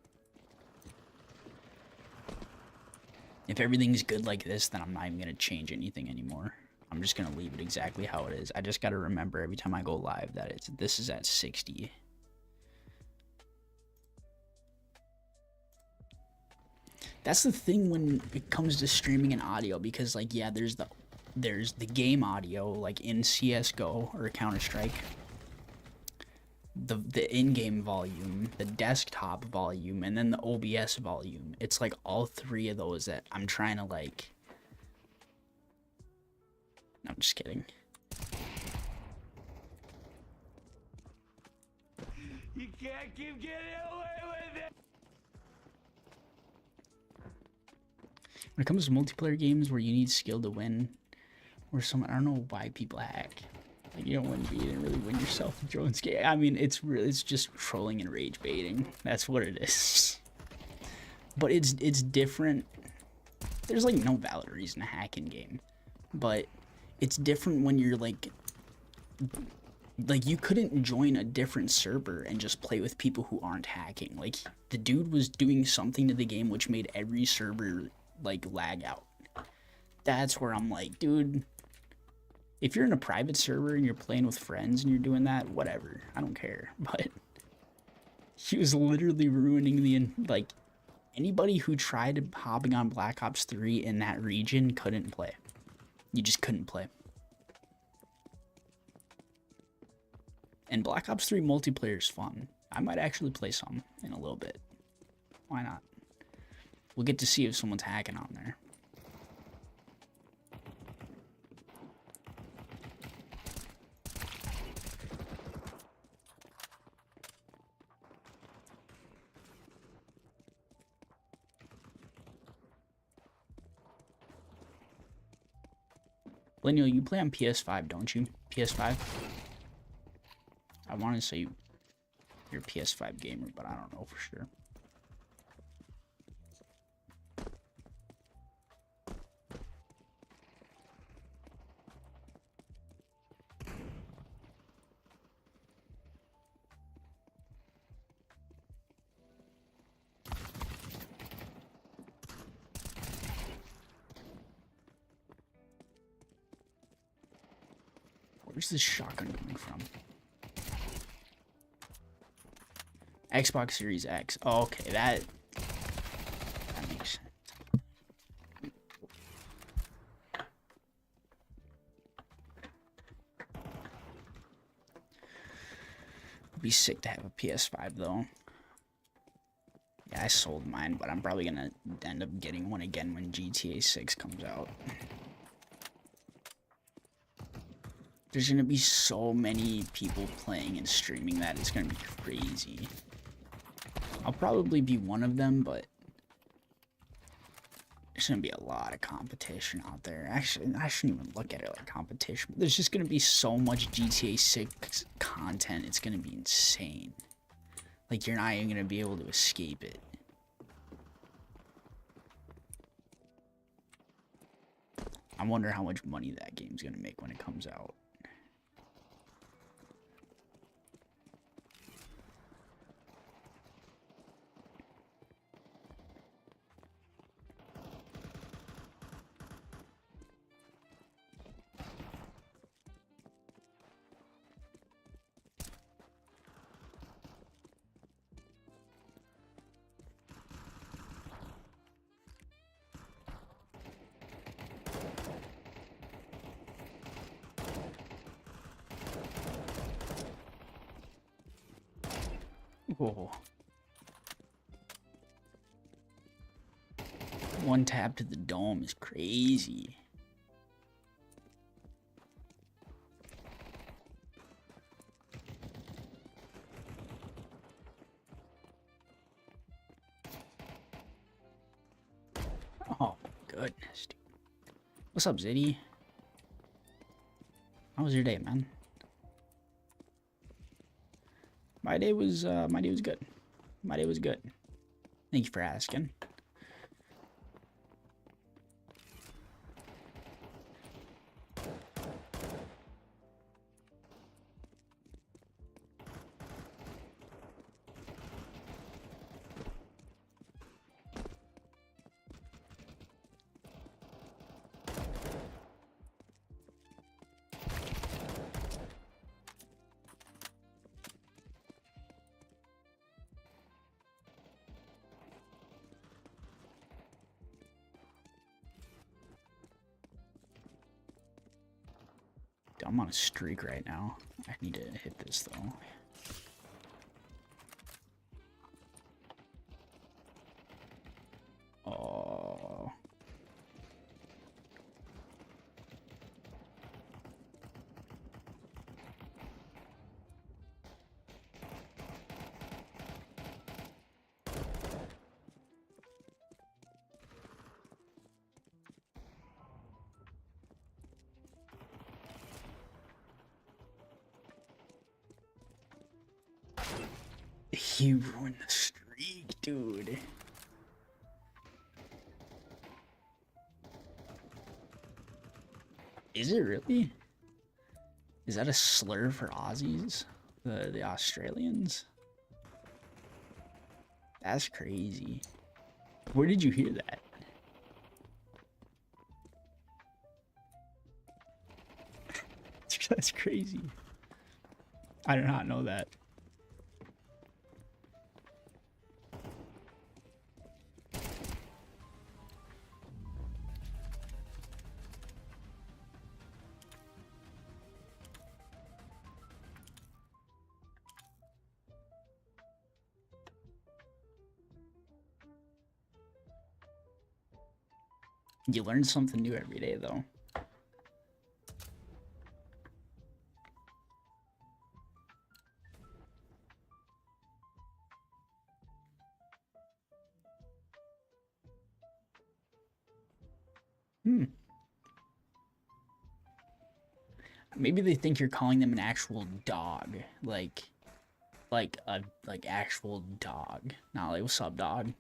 If everything's good like this, then I'm not even going to change anything anymore. I'm just going to leave it exactly how it is. I just got to remember every time I go live that this is at 60. That's the thing when it comes to streaming and audio, because like, yeah, there's the game audio like in CS:GO or Counter-Strike. The in-game volume, the desktop volume, and then the OBS volume. It's like all three of those that I'm trying to like... No, I'm just kidding. You can't keep getting away with it! When it comes to multiplayer games where you need skill to win, or I don't know why people hack. Like, you don't win, but you didn't really win yourself in Drone's game. I mean, it's just trolling and rage baiting. That's what it is. But it's different. There's like no valid reason to hack in game, but it's different when you're like you couldn't join a different server and just play with people who aren't hacking. Like, the dude was doing something to the game which made every server like lag out. That's where I'm like, dude, if you're in a private server and you're playing with friends and you're doing that, whatever, I don't care. But he was literally ruining the, like, anybody who tried hopping on Black Ops 3 in that region couldn't play. You just couldn't play. And Black Ops 3 multiplayer is fun. I might actually play some in a little bit. Why not? We'll get to see if someone's hacking on there. Lineal, you play on PS5, don't you? PS5? I want to say you're a PS5 gamer, but I don't know for sure. Where's this shotgun coming from? Xbox Series X. Oh, okay, that makes sense. It'd be sick to have a PS5 though. Yeah, I sold mine, but I'm probably gonna end up getting one again when GTA 6 comes out. There's gonna be so many people playing and streaming that it's gonna be crazy. I'll probably be one of them, but there's gonna be a lot of competition out there. Actually, I shouldn't even look at it like competition. There's just gonna be so much GTA 6 content, it's gonna be insane. Like, you're not even gonna be able to escape it. I wonder how much money that game's gonna make when it comes out. Whoa. One tap to the dome is crazy. Oh, goodness, dude. What's up, Ziddy? How was your day, man? My day was good. My day was good. Thank you for asking. I'm on a streak right now. I need to hit this though. Oh. He ruined the streak, dude. Is it really? Is that a slur for Aussies? The Australians? That's crazy. Where did you hear that? That's crazy. I did not know that. You learn something new every day, though. Maybe they think you're calling them an actual dog, like actual dog, not like what's up, dog.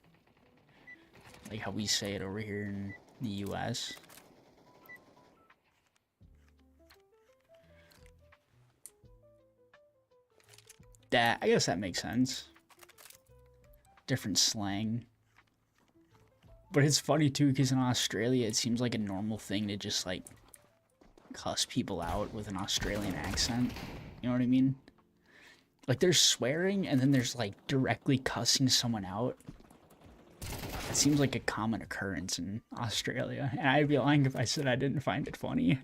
Like how we say it over here in the U.S. That, I guess that makes sense. Different slang. But it's funny too, because in Australia, it seems like a normal thing to just like cuss people out with an Australian accent. You know what I mean? Like there's swearing and then there's like directly cussing someone out. It seems like a common occurrence in Australia, and I'd be lying if I said I didn't find it funny.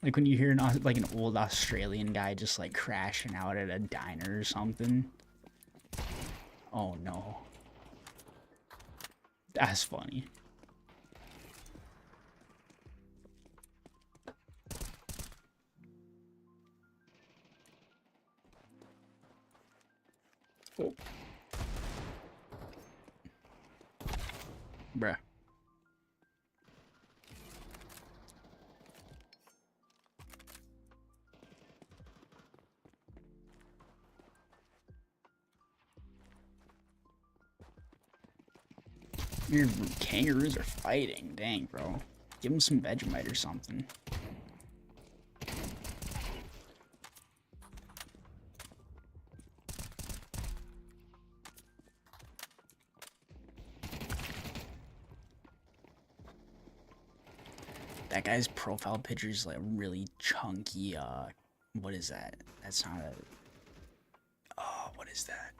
Like when you hear like an old Australian guy just like crashing out at a diner or something. Oh no. That's funny. Oh. Bruh. Your kangaroos are fighting. Dang, bro. Give them some Vegemite or something. That guy's profile picture is like really chunky. What is that? That's not a. Oh, what is that?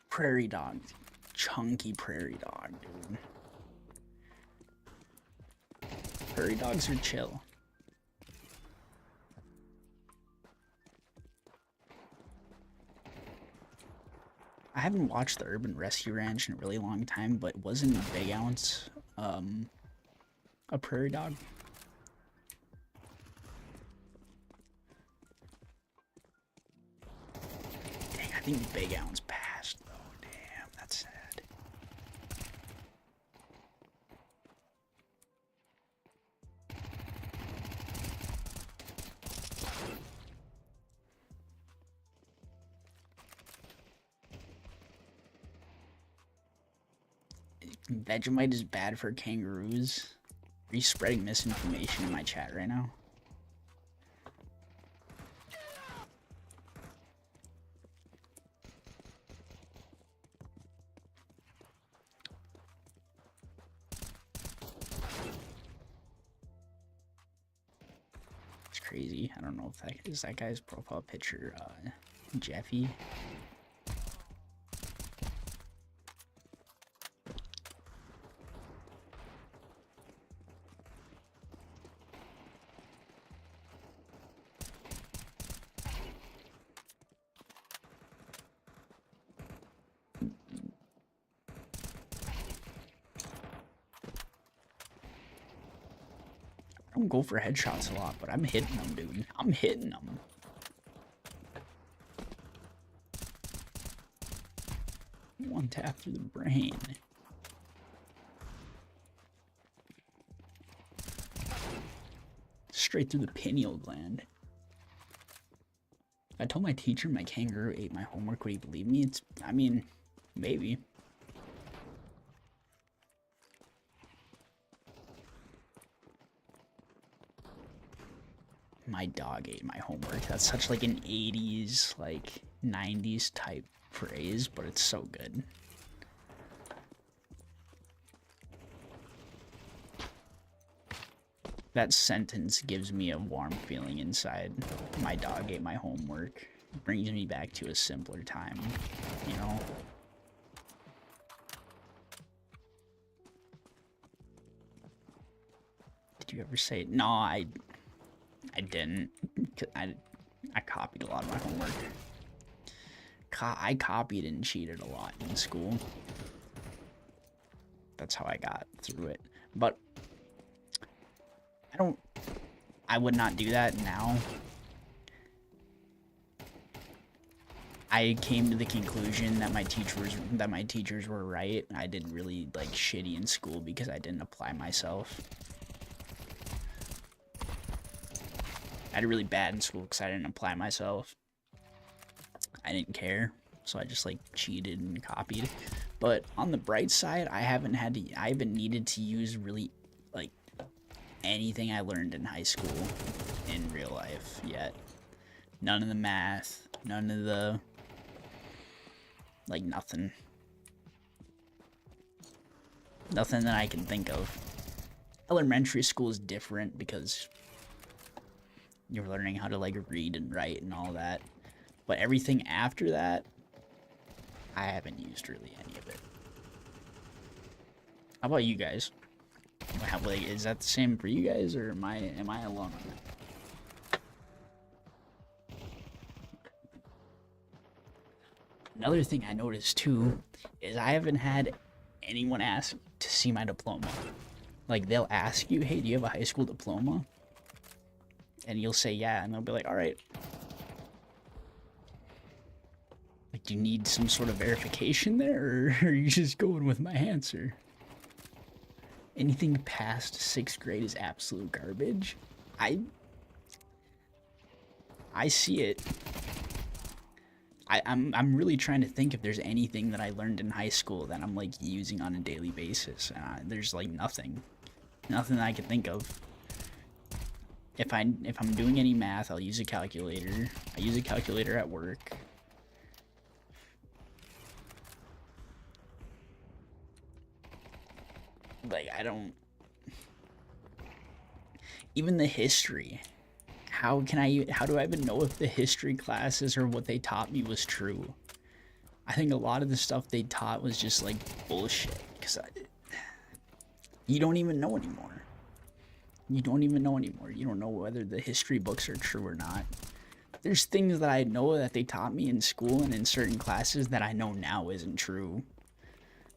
Prairie dog. Chunky prairie dog, dude. Prairie dogs are chill. haven't watched the Urban Rescue Ranch in a really long time, but wasn't Big Ounce a prairie dog? Dang, I think Big Ounce passed though. Damn, that's sad. Vegemite is bad for kangaroos. Are you spreading misinformation in my chat right now? It's crazy. I don't know if that is that guy's profile picture, Jeffy. I don't go for headshots a lot, but I'm hitting them, dude. I'm hitting them. One tap through the brain. Straight through the pineal gland. If I told my teacher my kangaroo ate my homework, would he believe me? I mean, maybe. My dog ate my homework. That's such like an 80s, like 90s type phrase, but it's so good. That sentence gives me a warm feeling inside. My dog ate my homework. Brings me back to a simpler time, you know? Did you ever say, no, I didn't. I copied a lot of my homework. I copied and cheated a lot in school. That's how I got through it. But I would not do that now. I came to the conclusion that my teachers were right. I did really like shitty in school because I didn't apply myself. I did really bad in school because I didn't apply myself. I didn't care, so I just like cheated and copied. But on the bright side, I haven't needed to use really like anything I learned in high school in real life yet. None of the math, none of the like nothing that I can think of. Elementary school is different because you're learning how to like read and write and all that. But everything after that, I haven't used really any of it. How about you guys? Like, is that the same for you guys, or am I alone on that? Another thing I noticed too is I haven't had anyone ask to see my diploma. Like, they'll ask you, hey, do you have a high school diploma? And you'll say yeah, and they'll be like, all right. Like, do you need some sort of verification there, or are you just going with my answer? Anything past 6th grade is absolute garbage. I see it. I'm really trying to think if there's anything that I learned in high school that I'm like using on a daily basis. There's like nothing that I can think of. If I'm doing any math, I'll use a calculator. I use a calculator at work. Like, I don't... Even the history. How do I even know if the history classes or what they taught me was true? I think a lot of the stuff they taught was just like bullshit. Because you don't even know anymore. You don't know whether the history books are true or not. there's things that I know that they taught me in school and in certain classes that I know now isn't true.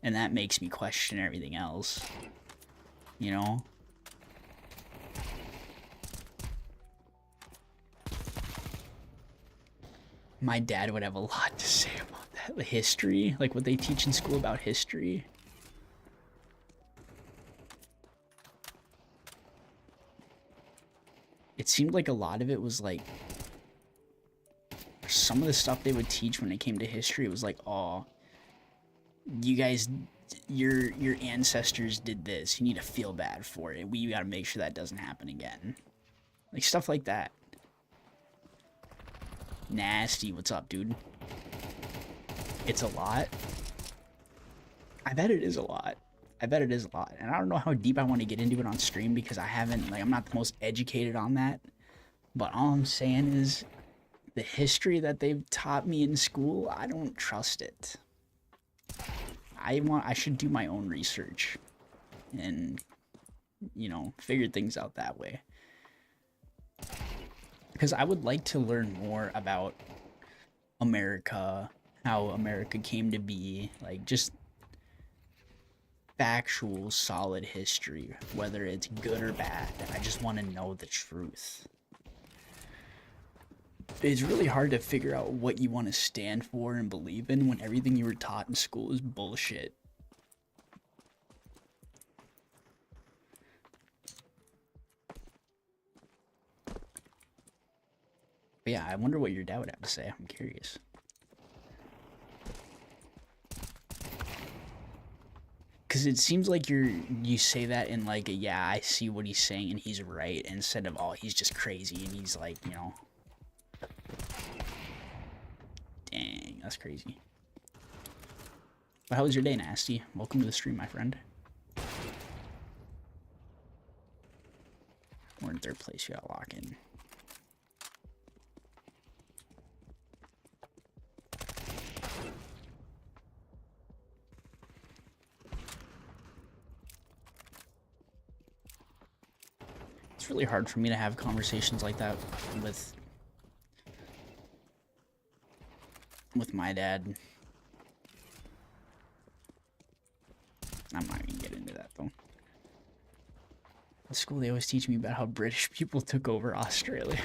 And that makes me question everything else. You know? My dad would have a lot to say about that. The history, like what they teach in school about history. It seemed like a lot of it was like, some of the stuff they would teach when it came to history, it was like, oh, you guys, your ancestors did this. You need to feel bad for it. We gotta make sure that doesn't happen again. Like stuff like that. Nasty, what's up, dude? It's a lot. I bet it is a lot. I bet it is a lot. And I don't know how deep I want to get into it on stream because I haven't, like, I'm not the most educated on that. But all I'm saying is the history that they've taught me in school, I don't trust it. I should do my own research and, you know, figure things out that way. Because I would like to learn more about America, how America came to be, like just factual, solid history, whether it's good or bad. I just want to know the truth. It's really hard to figure out what you want to stand for and believe in when everything you were taught in school is bullshit. But yeah, I wonder what your dad would have to say. I'm curious. Because it seems like you say that in like a, yeah, I see what he's saying and he's right, instead of, oh, he's just crazy and he's like, you know. Dang, that's crazy. But how was your day, Nasty? Welcome to the stream, my friend. We're in third place, you gotta lock in. It's really hard for me to have conversations like that with my dad. I'm not gonna get into that though. At school they always teach me about how British people took over Australia.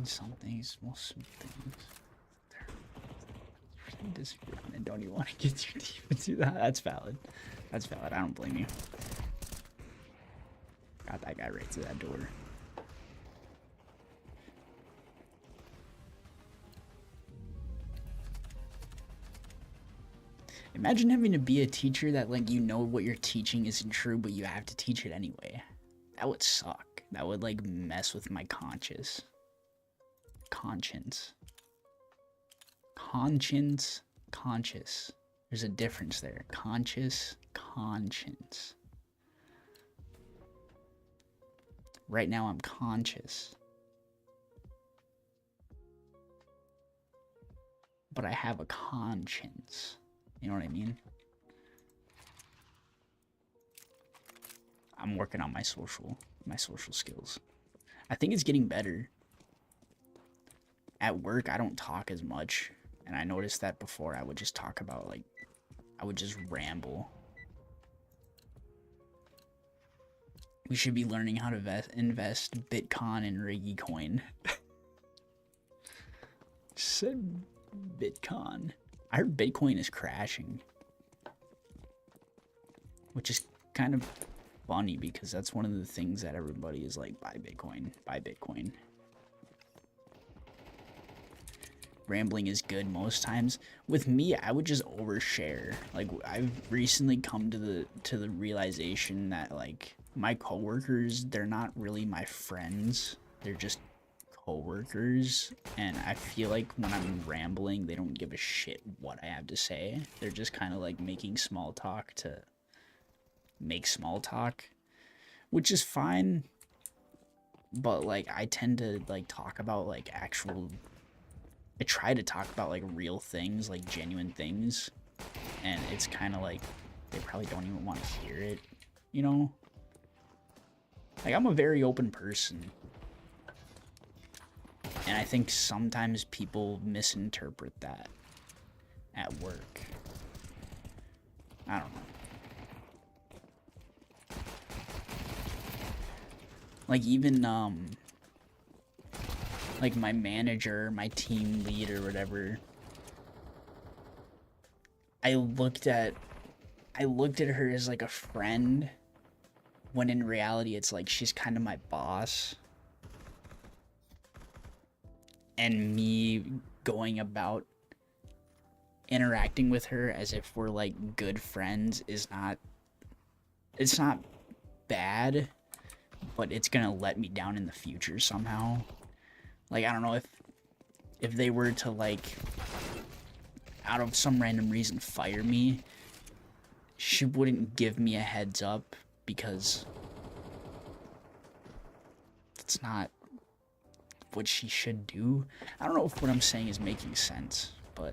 Some things, most things. Disagree on it. Don't even want to get too deep into that. That's valid. That's valid. I don't blame you. Got that guy right to that door. Imagine having to be a teacher that, like, you know what you're teaching isn't true, but you have to teach it anyway. That would suck. That would, like, mess with my conscience. Conscience. Conscious. There's a difference there. Conscious, conscience. Right now I'm conscious. But I have a conscience. You know what I mean? I'm working on my social skills. I think it's getting better. At work, I don't talk as much, and I noticed that before I would just talk about, like, I would just ramble. We should be learning how to invest Bitcoin and Reggie coin. Said Bitcoin. I heard Bitcoin is crashing, which is kind of funny because that's one of the things that everybody is like, buy Bitcoin, buy Bitcoin. Rambling is good most times. With me, I would just overshare. Like, I've recently come to the realization that, like, my coworkers, they're not really my friends. They're just coworkers, and I feel like when I'm rambling, they don't give a shit what I have to say. They're just kind of like making small talk to make small talk, which is fine. But like, I tend to like talk about like actual I try to talk about like real things, like genuine things, and it's kind of like they probably don't even want to hear it, you know? Like, I'm a very open person, and I think sometimes people misinterpret that at work. I don't know. Like, even like my manager, my team lead or whatever, I looked at her as like a friend, when in reality it's like she's kind of my boss. And me going about interacting with her as if we're like good friends is not, it's not bad, but it's gonna let me down in the future somehow. Like, I don't know, if they were to like out of some random reason fire me, she wouldn't give me a heads up, because that's not what she should do. I don't know if what I'm saying is making sense, but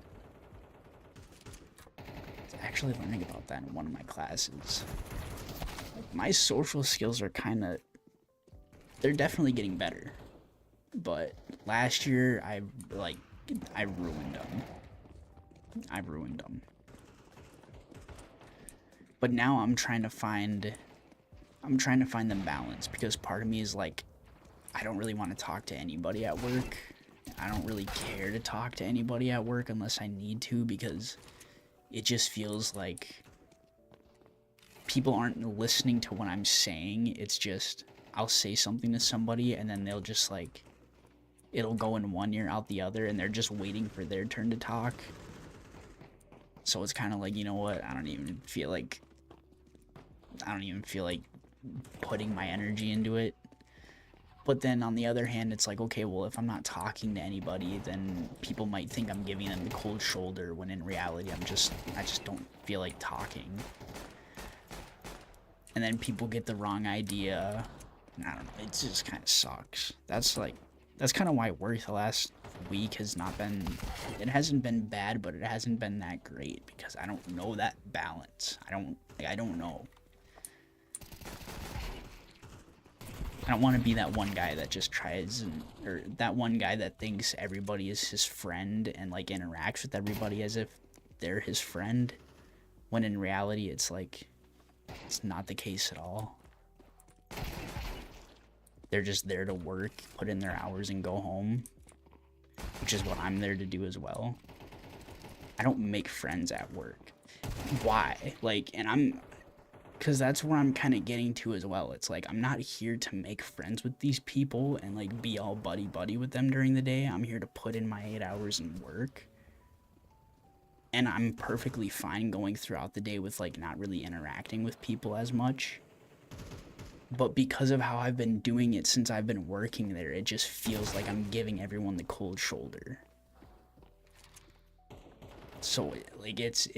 I was actually learning about that in one of my classes. Like, my social skills are they're definitely getting better, but last year I ruined them. But now I'm trying to find the balance, because part of me is like, I don't really want to talk to anybody at work. I don't really care to talk to anybody at work unless I need to, because it just feels like people aren't listening to what I'm saying. It's just, I'll say something to somebody and then they'll just like, it'll go in one ear out the other, and they're just waiting for their turn to talk. So it's kind of like, you know what, I don't even feel like putting my energy into it. But then on the other hand, it's like, okay, well, if I'm not talking to anybody, then people might think I'm giving them the cold shoulder, when in reality I just don't feel like talking. And then people get the wrong idea. I don't know, it just kind of sucks. That's kind of why work the last week has not been, it hasn't been bad, but it hasn't been that great, because I don't know that balance. I don't know. I don't want to be that one guy that just tries or that one guy that thinks everybody is his friend and like interacts with everybody as if they're his friend, when in reality it's like, it's not the case at all. They're just there to work, put in their hours, and go home, which is what I'm there to do as well. I don't make friends at work. Why? Like, because that's where I'm kind of getting to as well. It's like, I'm not here to make friends with these people and like be all buddy with them during the day. I'm here to put in my 8 hours and work. And I'm perfectly fine going throughout the day with like not really interacting with people as much. But because of how I've been doing it since I've been working there, it just feels like I'm giving everyone the cold shoulder. So like it's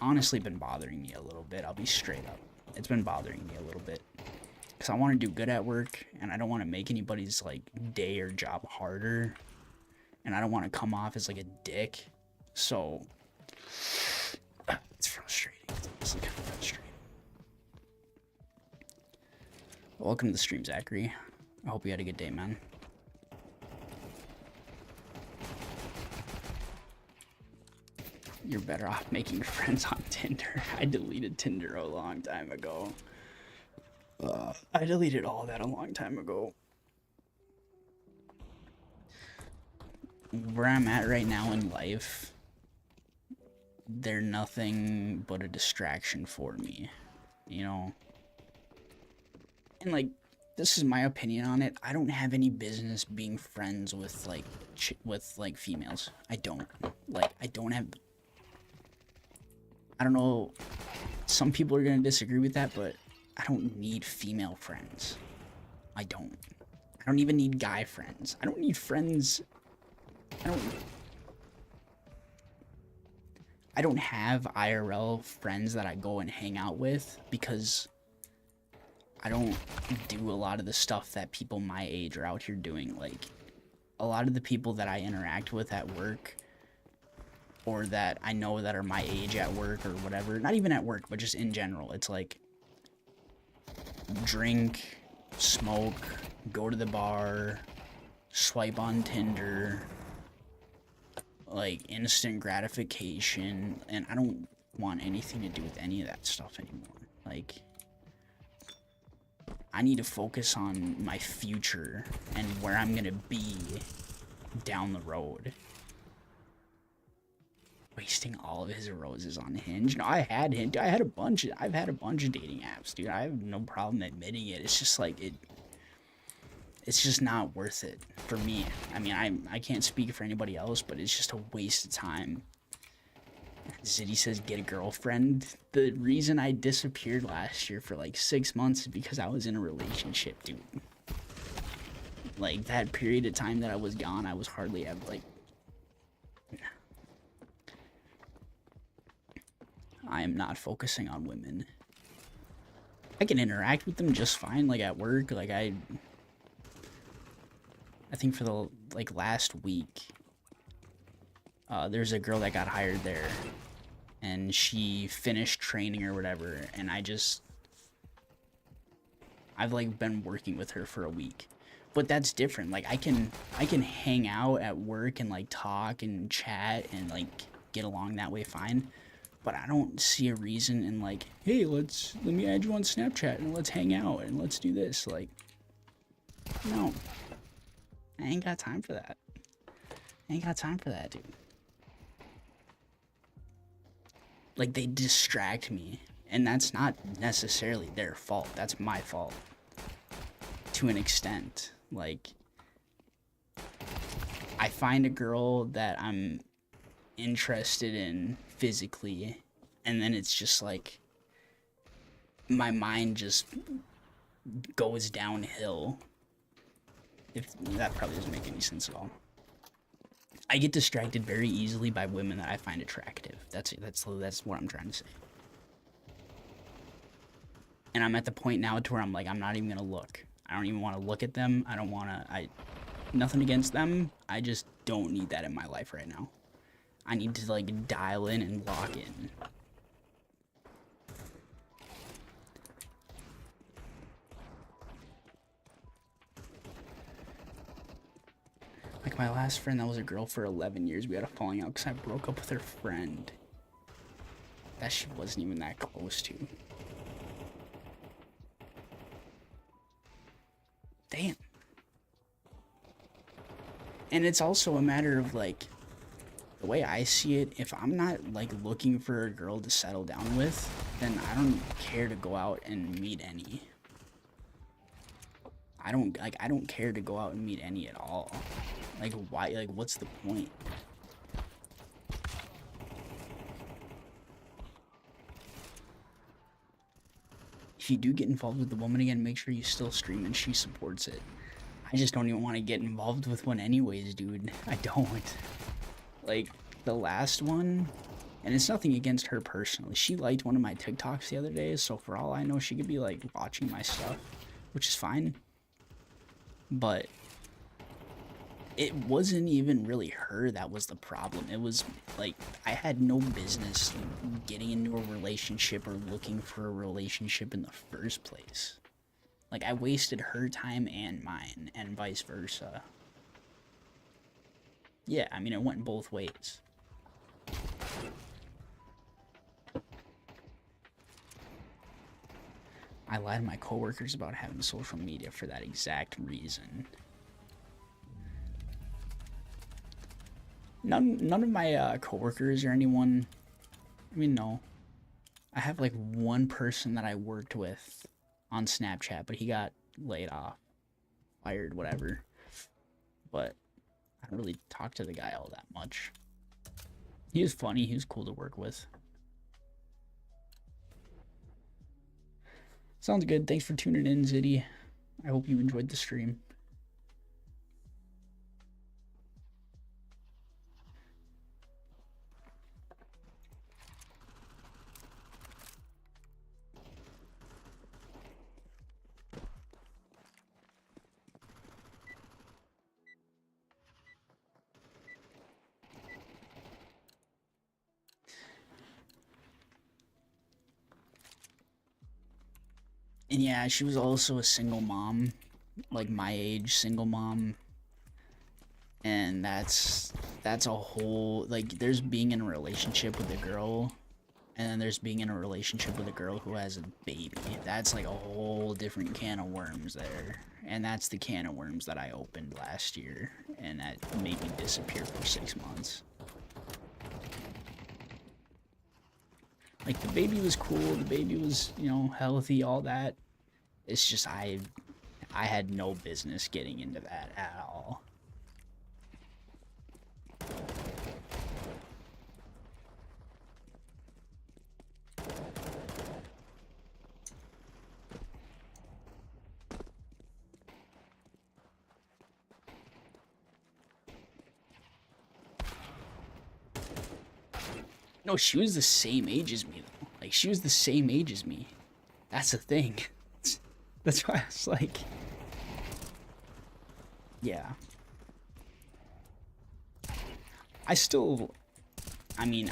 honestly been bothering me a little bit. I'll be straight up. It's been bothering me a little bit, because I want to do good at work, and I don't want to make anybody's like day or job harder, and I don't want to come off as like a dick. So it's frustrating. It's honestly kind of frustrating. Welcome to the stream, Zachary. I hope you had a good day, man. You're better off making friends on Tinder. I deleted Tinder a long time ago. I deleted all that a long time ago. Where I'm at right now in life, they're nothing but a distraction for me, you know? And like, this is my opinion on it. I don't have any business being friends with like females. I don't know, some people are going to disagree with that, but I don't need female friends. I don't even need guy friends. I don't need friends. I don't have IRL friends that I go and hang out with, because I don't do a lot of the stuff that people my age are out here doing. Like, a lot of the people that I interact with at work, or that I know that are my age at work or whatever, not even at work, but just in general, it's like drink, smoke, go to the bar, swipe on Tinder, like instant gratification, and I don't want anything to do with any of that stuff anymore. Like, I need to focus on my future and where I'm gonna be down the road. Wasting all of his roses on Hinge. No, I've had a bunch of dating apps, dude. I have no problem admitting it. It's just like it's just not worth it for me. I mean, I can't speak for anybody else, but it's just a waste of time. Zitty says get a girlfriend. The reason I disappeared last year for like 6 months is because I was in a relationship, dude. Like, that period of time that I was gone, I was hardly ever, like... I am not focusing on women. I can interact with them just fine, like, at work. Like, I think for the, like, last week, there's a girl that got hired there, and she finished training or whatever, and I've, like, been working with her for a week. But that's different. Like, I can hang out at work and, like, talk and chat and, like, get along that way fine. But I don't see a reason in, like, hey, let me add you on Snapchat and let's hang out and let's do this. Like, no. I ain't got time for that. Dude. Like, they distract me. And that's not necessarily their fault. That's my fault. To an extent. Like, I find a girl that I'm interested in physically, and then it's just like my mind just goes downhill. If that probably doesn't make any sense at all. I get distracted very easily by women that I find attractive. That's what I'm trying to say. And I'm at the point now to where I'm like, I'm not even gonna look. I don't even want to look at them. I don't want to, nothing against them. I just don't need that in my life right now. I need to, like, dial in and lock in. Like, my last friend that was a girl for 11 years, we had a falling out because I broke up with her friend. That she wasn't even that close to. Damn. And it's also a matter of, like, the way I see it, if I'm not, like, looking for a girl to settle down with, then I don't care to go out and meet any. I don't care to go out and meet any at all. Like, why? Like, what's the point? If you do get involved with the woman again, make sure you still stream and she supports it. I just don't even want to get involved with one anyways, dude. I don't. Like, the last one, and it's nothing against her personally. She liked one of my TikToks the other day, so for all I know, she could be, like, watching my stuff, which is fine. But it wasn't even really her that was the problem. It was, like, I had no business getting into a relationship or looking for a relationship in the first place. Like, I wasted her time and mine, and vice versa. Yeah, I mean, it went both ways. I lied to my coworkers about having social media for that exact reason. None of my coworkers or anyone, I mean, no. I have, like, one person that I worked with on Snapchat, but he got laid off, fired, whatever. But I don't really talk to the guy all that much. He was funny, he was cool to work with. Sounds good. Thanks for tuning in, Zitty. I hope you enjoyed the stream. And yeah, she was also a single mom, like my age, single mom. And that's a whole, like, there's being in a relationship with a girl, and then there's being in a relationship with a girl who has a baby. That's like a whole different can of worms there. And that's the can of worms that I opened last year, and that made me disappear for 6 months. Like, the baby was cool, the baby was, you know, healthy, all that. It's just I had no business getting into that at all. No, she was the same age as me, though. Like, she was the same age as me. That's the thing. That's why I was like... Yeah. I still... I mean,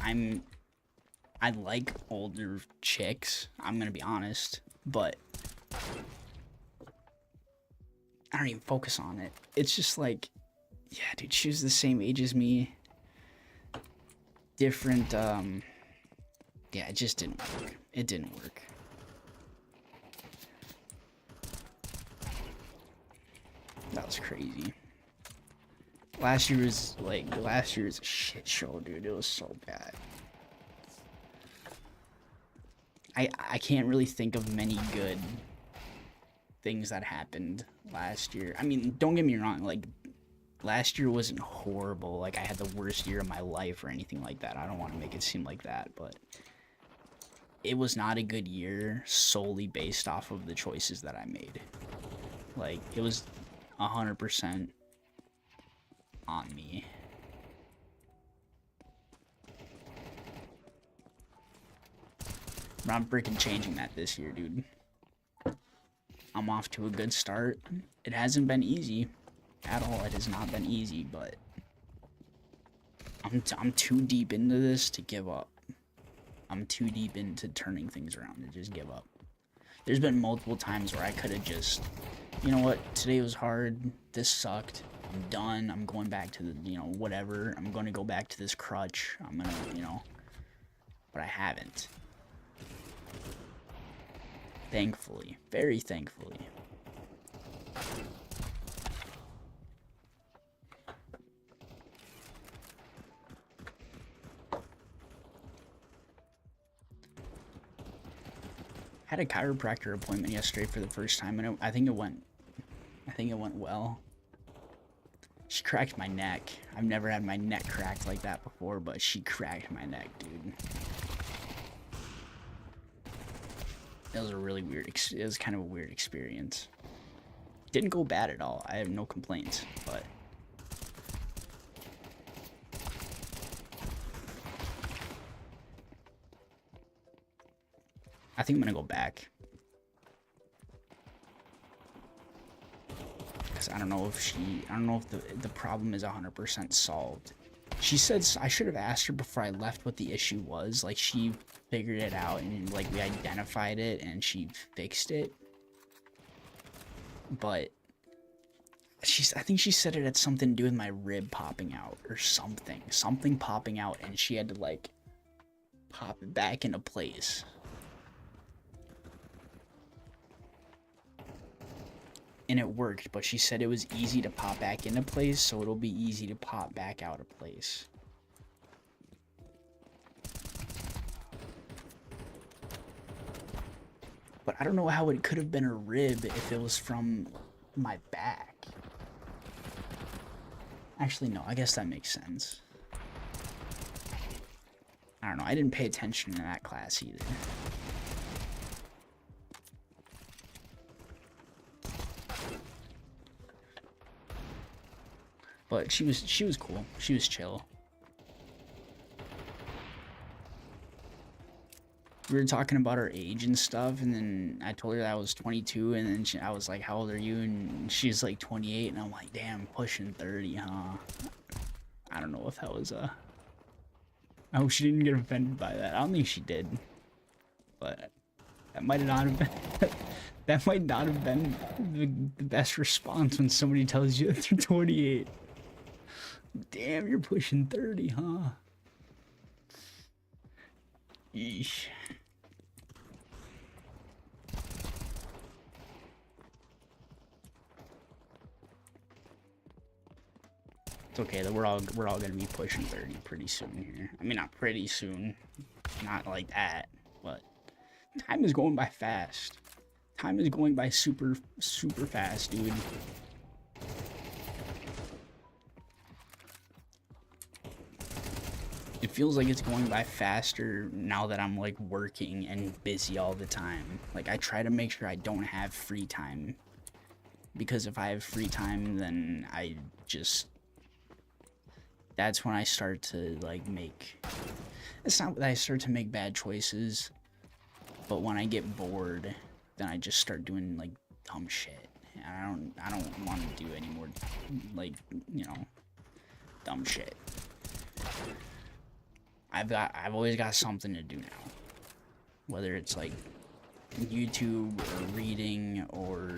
I like older chicks, I'm gonna be honest, but... I don't even focus on it. It's just like... Yeah, dude, she was the same age as me. Different, yeah, it just didn't work. It didn't work. That was crazy. Last year was a shit show, dude. It was so bad. I can't really think of many good things that happened last year. I mean, don't get me wrong, like, last year wasn't horrible, like I had the worst year of my life or anything like that. I don't want to make it seem like that, but it was not a good year solely based off of the choices that I made. Like, it was 100% on me. But I'm freaking changing that this year, dude. I'm off to a good start. It hasn't been easy. At all. It has not been easy, but I'm too deep into this to give up. I'm too deep into turning things around to just give up. There's been multiple times where I could have just, you know what, today was hard, this sucked, I'm done, I'm going back to the, you know, whatever, I'm going to go back to this crutch, I'm going to, you know, but I haven't. Thankfully, very thankfully. Had a chiropractor appointment yesterday for the first time, and I think it went well. She cracked my neck. I've never had my neck cracked like that before, but she cracked my neck, dude. It was a really weird, it was kind of a weird experience. Didn't go bad at all. I have no complaints, but I think I'm gonna go back. Because I don't know if the problem is 100% solved. She said, I should have asked her before I left what the issue was. Like, she figured it out and, like, we identified it and she fixed it. But I think she said it had something to do with my rib popping out or something. Something popping out, and she had to, like, pop it back into place. And it worked, but she said it was easy to pop back into place, so it'll be easy to pop back out of place. But I don't know how it could have been a rib if it was from my back. Actually, no, I guess that makes sense. I don't know, I didn't pay attention in that class either. But she was cool. She was chill. We were talking about her age and stuff, and then I told her that I was 22, and then I was like, how old are you? And she's like 28, and I'm like, damn, pushing 30, huh? I don't know if that was I hope she didn't get offended by that. I don't think she did. But That might not have been that might not have been the best response when somebody tells you they're 28. Damn, you're pushing 30, huh? Yeesh. It's okay that we're all gonna be pushing 30 pretty soon here. I mean, not pretty soon, not like that, but time is going by fast. Time is going by super fast, dude. It feels like it's going by faster now that I'm like working and busy all the time. Like I try to make sure I don't have free time, because if I have free time, then I just, that's when I start to like make, it's not that I start to make bad choices, but when I get bored, then I just start doing like dumb shit. I don't want to do any more like, you know, dumb shit. I've always got something to do now, whether it's like YouTube or reading or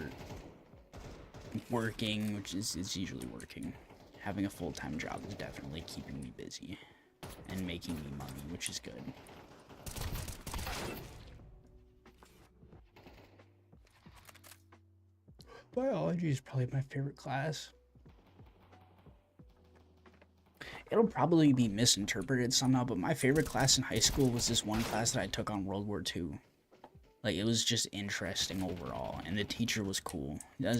working, which is usually working. Having a full-time job is definitely keeping me busy and making me money, which is good. Biology is probably my favorite class. It'll probably be misinterpreted somehow, but my favorite class in high school was this one class that I took on World War II. Like, it was just interesting overall, and the teacher was cool.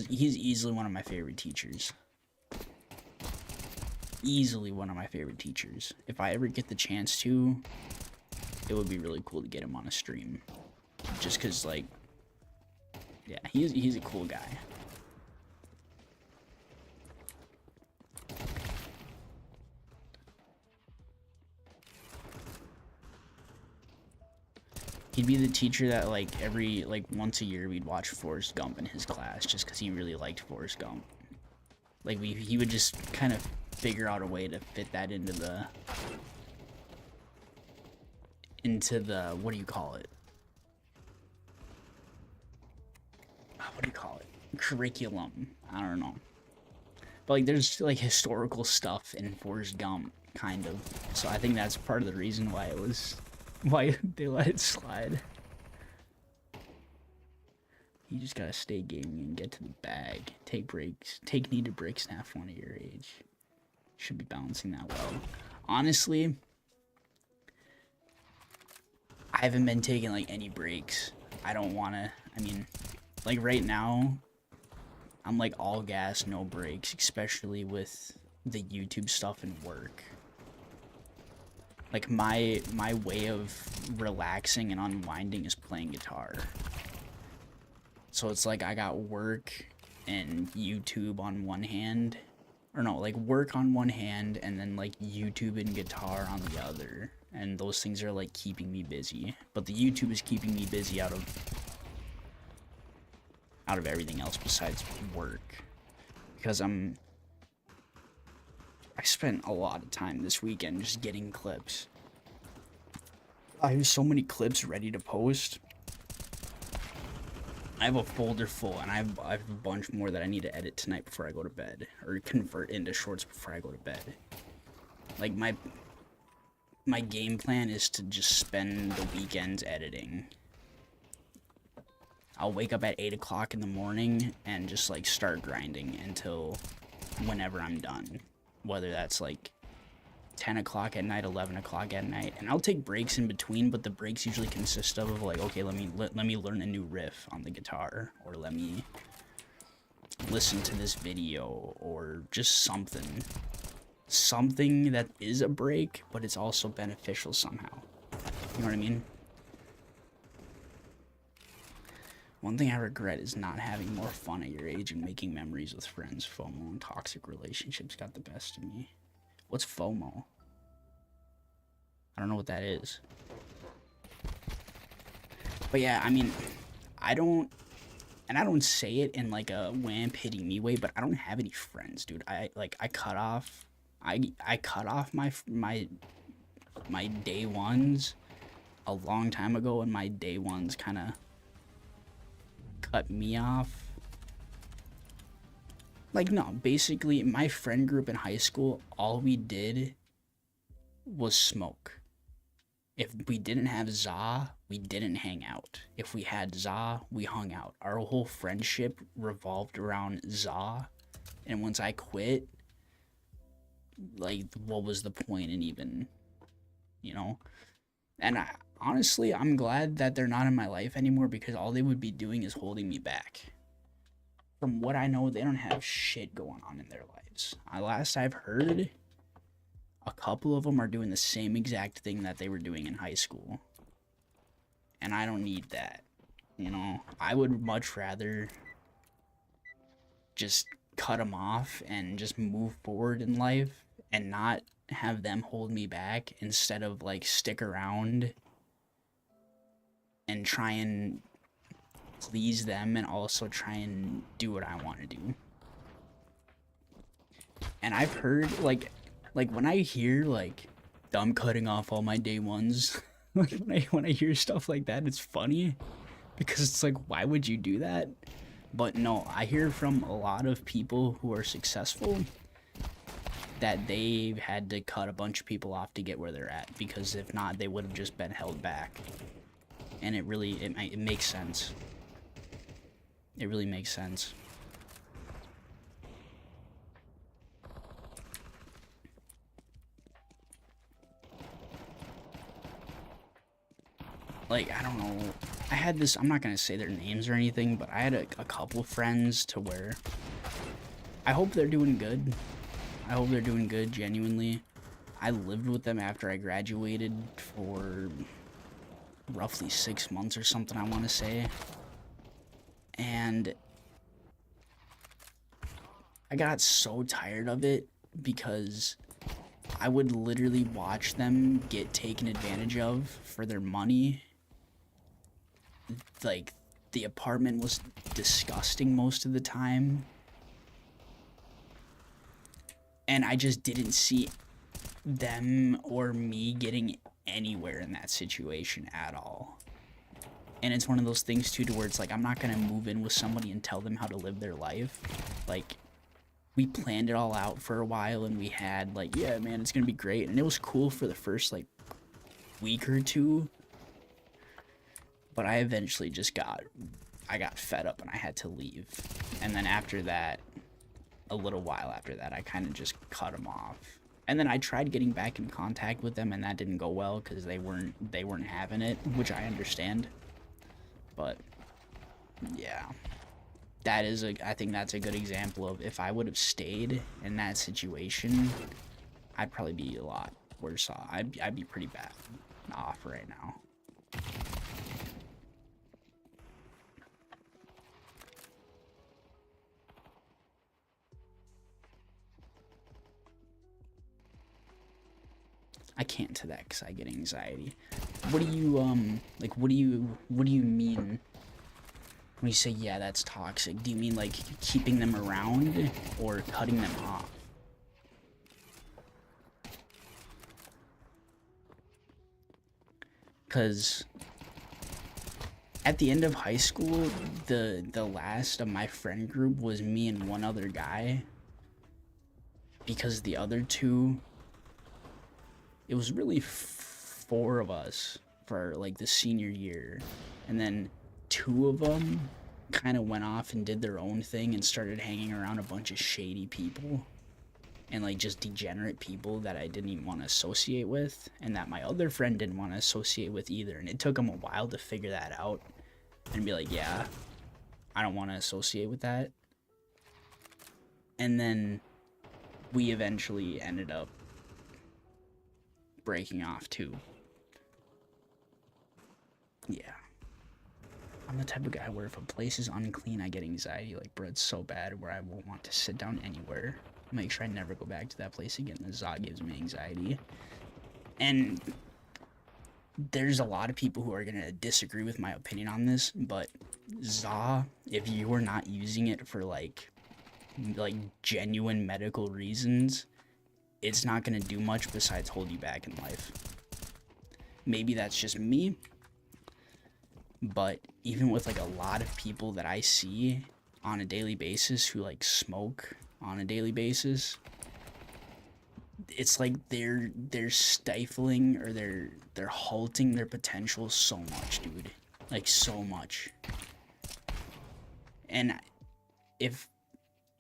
He's easily one of my favorite teachers. Easily one of my favorite teachers. If I ever get the chance to, it would be really cool to get him on a stream. Just because, like, yeah, he's a cool guy. He'd be the teacher that, like, once a year we'd watch Forrest Gump in his class just because he really liked Forrest Gump. Like, he would just kind of figure out a way to fit that into the, what do you call it? What do you call it? Curriculum. I don't know. But, like, there's, like, historical stuff in Forrest Gump, kind of. So I think that's part of the reason why they let it slide. You just gotta stay gaming and get to the bag. Take breaks. Take needed breaks now for one at your age. Should be balancing that well. Honestly, I haven't been taking, like, any breaks. I don't wanna, I mean, like, right now, I'm, like, all gas, no breaks, especially with the YouTube stuff and work. Like, my way of relaxing and unwinding is playing guitar. So it's like I got work and YouTube on one hand. Or no, like work on one hand and then like YouTube and guitar on the other. And those things are like keeping me busy. But the YouTube is keeping me busy out of everything else besides work. Because I spent a lot of time this weekend just getting clips. I have so many clips ready to post. I have a folder full, and I have a bunch more that I need to edit tonight before I go to bed, or convert into shorts before I go to bed. Like, my game plan is to just spend the weekends editing. I'll wake up at 8 o'clock in the morning and just, like, start grinding until whenever I'm done. Whether that's, like, 10 o'clock at night, 11 o'clock at night. And I'll take breaks in between, but the breaks usually consist of, like, okay, let me learn a new riff on the guitar, or let me listen to this video, or just something. Something that is a break, but it's also beneficial somehow. You know what I mean? One thing I regret is not having more fun at your age and making memories with friends. FOMO and toxic relationships got the best of me. What's FOMO? I don't know what that is. But yeah, I mean, I don't say it in like a wham pity me way, but I don't have any friends, dude. I cut off my day ones a long time ago, and my day ones kind of cut me off. Like, no, basically, my friend group in high school, all we did was smoke. If we didn't have ZA, we didn't hang out. If we had ZA, we hung out. Our whole friendship revolved around ZA. And once I quit, like, what was the point in even, you know? And honestly, I'm glad that they're not in my life anymore, because all they would be doing is holding me back. From what I know, they don't have shit going on in their lives. Last I've heard, a couple of them are doing the same exact thing that they were doing in high school. And I don't need that. You know, I would much rather just cut them off and just move forward in life and not have them hold me back, instead of like stick around and try and please them and also try and do what I want to do. And I've heard like when I hear like I'm cutting off all my day ones, when I hear stuff like that, it's funny, because it's like, why would you do that? But no, I hear from a lot of people who are successful that they've had to cut a bunch of people off to get where they're at, because if not, they would have just been held back. And it makes sense. It really makes sense. Like, I don't know, I had this, I'm not gonna say their names or anything, but I had a couple friends to where I hope they're doing good. I hope they're doing good, genuinely. I lived with them after I graduated for roughly 6 months or something, I want to say. And I got so tired of it, because I would literally watch them get taken advantage of for their money. Like, the apartment was disgusting most of the time. And I just didn't see them or me getting anywhere in that situation at all. And it's one of those things too, to where it's like, I'm not gonna move in with somebody and tell them how to live their life. Like, we planned it all out for a while, and we had like, yeah man, it's gonna be great, and it was cool for the first like week or two, but I eventually just got fed up and I had to leave. And then after that, a little while after that, I kind of just cut them off. And then I tried getting back in contact with them, and that didn't go well, because they weren't having it, which I understand. But yeah, I think that's a good example of, if I would have stayed in that situation, I'd probably be a lot worse off. I'd be pretty bad off right now. I can't to that because I get anxiety. What do you like? What do you mean when you say, yeah, that's toxic? Do you mean like keeping them around or cutting them off? Because at the end of high school, the last of my friend group was me and one other guy. Because the other two, it was really 4 of us for like the senior year, and then 2 of them kind of went off and did their own thing and started hanging around a bunch of shady people and like just degenerate people that I didn't even want to associate with, and that my other friend didn't want to associate with either. And it took them a while to figure that out and be like, yeah, I don't want to associate with that. And then we eventually ended up breaking off too. Yeah, I'm the type of guy where if a place is unclean, I get anxiety. Like, bro, it's so bad where I won't want to sit down anywhere. I'll make sure I never go back to that place again. The ZA gives me anxiety. And there's a lot of people who are gonna disagree with my opinion on this, but ZA, if you are not using it for like genuine medical reasons, it's not gonna do much besides hold you back in life. Maybe that's just me, But even with like a lot of people that I see on a daily basis who like smoke on a daily basis, it's like they're stifling or they're halting their potential so much, dude. Like so much. And if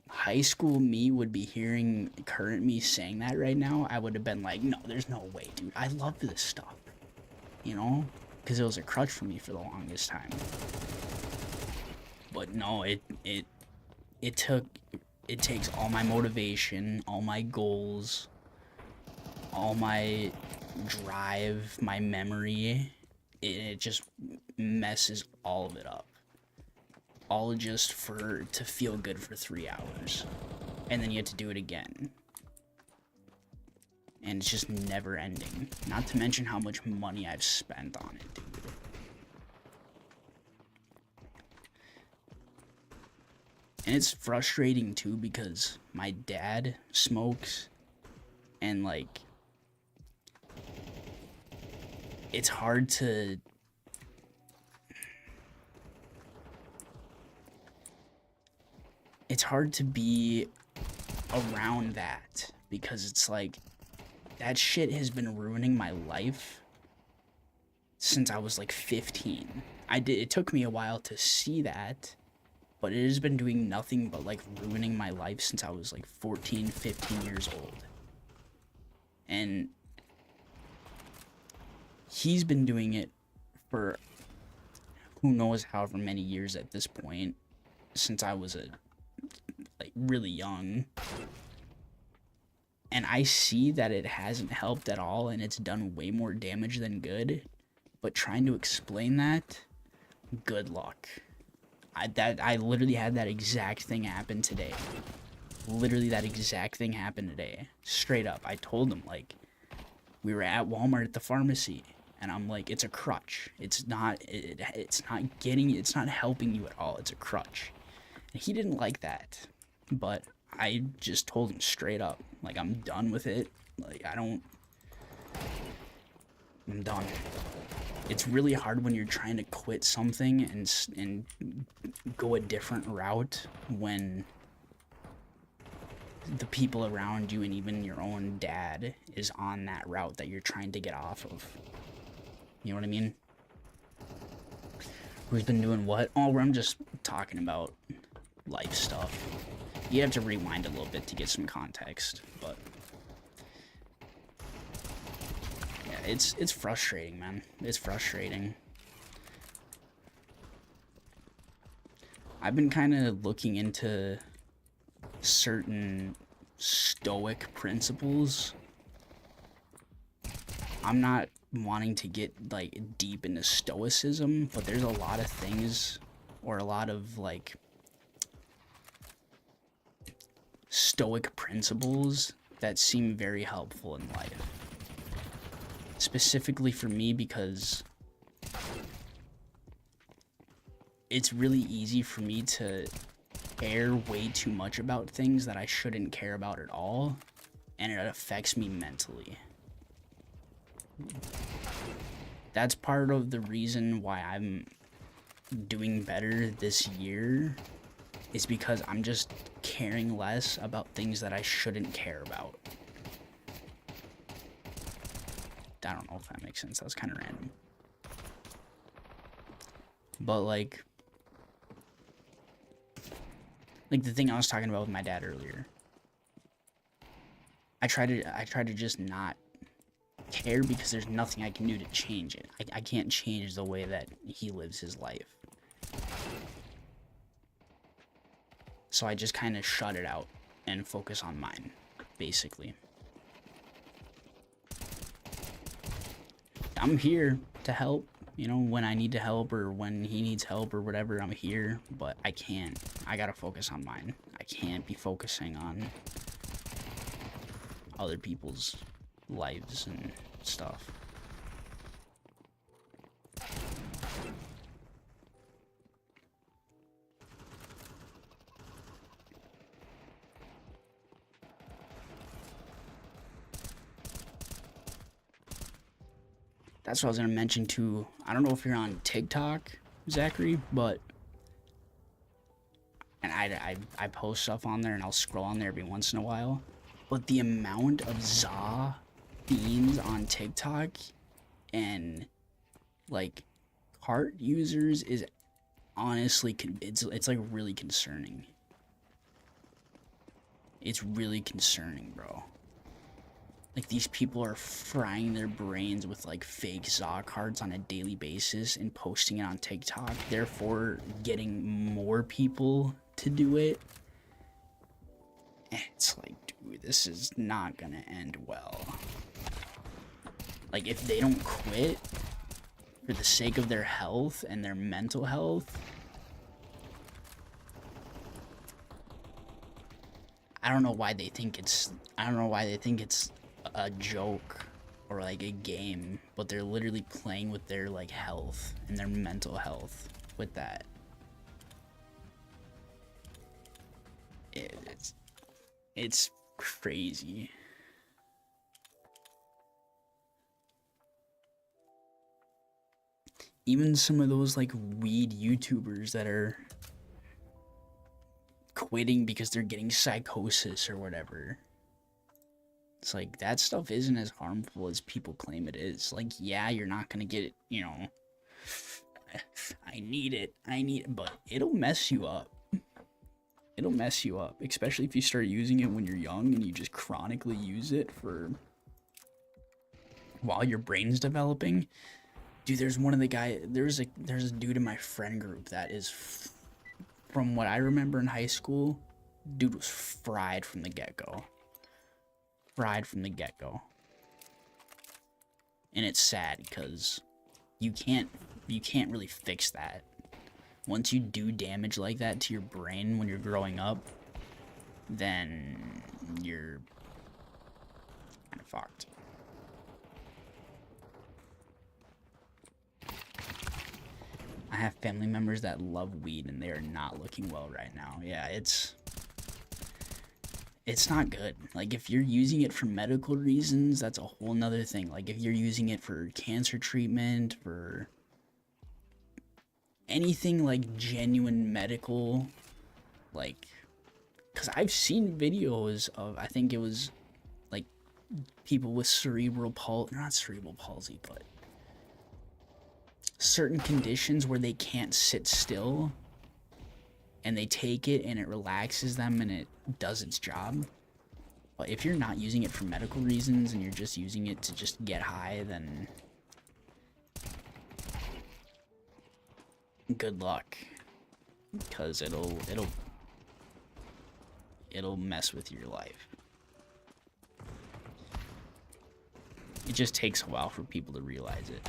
high school me would be hearing current me saying that right now, I would have been like, no, there's no way, dude. I love this stuff, you know, because it was a crutch for me for the longest time. But no, it takes all my motivation, all my goals, all my drive, my memory. It just messes all of it up. All just to feel good for 3 hours. And then you have to do it again. And it's just never ending. Not to mention how much money I've spent on it, dude. And it's frustrating too because my dad smokes and like it's hard to be around that because it's like that shit has been ruining my life since I was like 15. It took me a while to see that, but it has been doing nothing but like ruining my life since I was like 14, 15 years old. And he's been doing it for who knows however many years at this point, since I was really young. And I see that it hasn't helped at all and it's done way more damage than good. But trying to explain that, good luck. I literally had that exact thing happen today. Literally that exact thing happened today. Straight up. I told him, like, we were at Walmart at the pharmacy. And I'm like, it's a crutch. It's not helping you at all. It's a crutch. And he didn't like that. But I just told him straight up, like, I'm done with it. Like, I'm done. It's really hard when you're trying to quit something and go a different route when the people around you and even your own dad is on that route that you're trying to get off of. You know what I mean? Who's been doing what? Oh, I'm just talking about life stuff. You have to rewind a little bit to get some context, but yeah, it's frustrating, man. It's frustrating. I've been kind of looking into certain Stoic principles. I'm not wanting to get like deep into Stoicism, but there's a lot of things, or a lot of like Stoic principles that seem very helpful in life. Specifically for me, because it's really easy for me to care way too much about things that I shouldn't care about at all, and it affects me mentally. That's part of the reason why I'm doing better this year, is because I'm just caring less about things that I shouldn't care about. I don't know if that makes sense. That was kind of random. But like the thing I was talking about with my dad earlier. I try to just not care because there's nothing I can do to change it. I can't change the way that he lives his life. So I just kind of shut it out and focus on mine, basically. I'm here to help, you know, when I need to help or when he needs help or whatever, I'm here, but I can't. I gotta focus on mine. I can't be focusing on other people's lives and stuff. That's what I was gonna mention too. I don't know if you're on TikTok, Zachary, but and I post stuff on there and I'll scroll on there every once in a while. But the amount of za themes on TikTok and like cart users is honestly it's like really concerning. It's really concerning, bro. Like, these people are frying their brains with like fake za cards on a daily basis and posting it on TikTok, therefore getting more people to do it. And it's like, dude, this is not gonna end well. Like, if they don't quit for the sake of their health and their mental health, I don't know why they think it's a joke or like a game, but they're literally playing with their like health and their mental health with that. It's crazy. Even some of those like weed YouTubers that are quitting because they're getting psychosis or whatever. It's like, that stuff isn't as harmful as people claim it is. Like, yeah, you're not gonna get it, you know, I need it, but it'll mess you up. It'll mess you up, especially if you start using it when you're young and you just chronically use it for while your brain's developing. Dude, there's a dude in my friend group that is, from what I remember in high school, dude was fried from the get-go. And it's sad because you can't really fix that. Once you do damage like that to your brain when you're growing up, then you're kind of fucked. I have family members that love weed and they are not looking well right now. Yeah, it's not good. Like, if you're using it for medical reasons, that's a whole nother thing. Like, if you're using it for cancer treatment, for anything like genuine medical, like, because I've seen videos of, I think it was like people with not cerebral palsy, but certain conditions where they can't sit still, and they take it and it relaxes them and it does its job. But if you're not using it for medical reasons and you're just using it to just get high, then good luck, because it'll mess with your life. It just takes a while for people to realize it.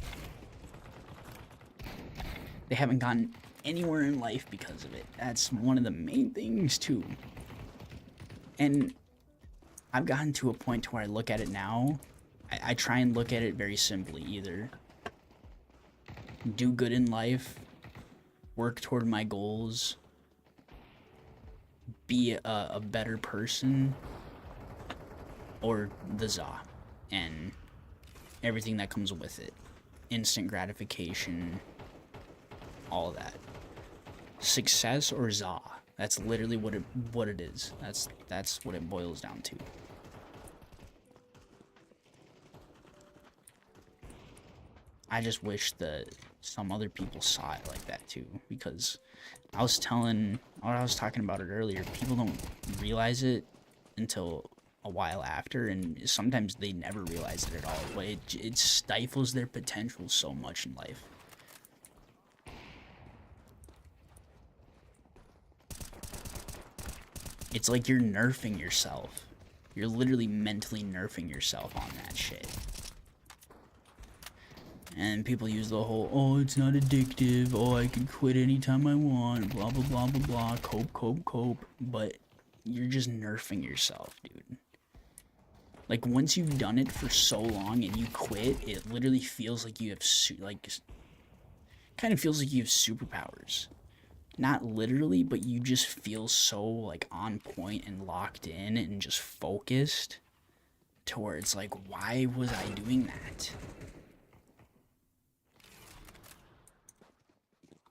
They haven't gotten anywhere in life because of it. That's one of the main things too. And I've gotten to a point to where I look at it now, I try and look at it very simply. Either do good in life, work toward my goals, be a better person, or the za and everything that comes with it. Instant gratification, all that. Success or za. That's literally what it is. That's what it boils down to. I just wish that some other people saw it like that too, because I was talking about it earlier, people don't realize it until a while after, and sometimes they never realize it at all, but it stifles their potential so much in life. It's like you're nerfing yourself. You're literally mentally nerfing yourself on that shit. And people use the whole, oh, it's not addictive, oh, I can quit anytime I want, blah, blah, blah, blah, blah, cope. But you're just nerfing yourself, dude. Like, once you've done it for so long and you quit, it literally feels like you have, kind of feels like you have superpowers. Not literally, but you just feel so, like, on point and locked in and just focused to where it's like, why was I doing that?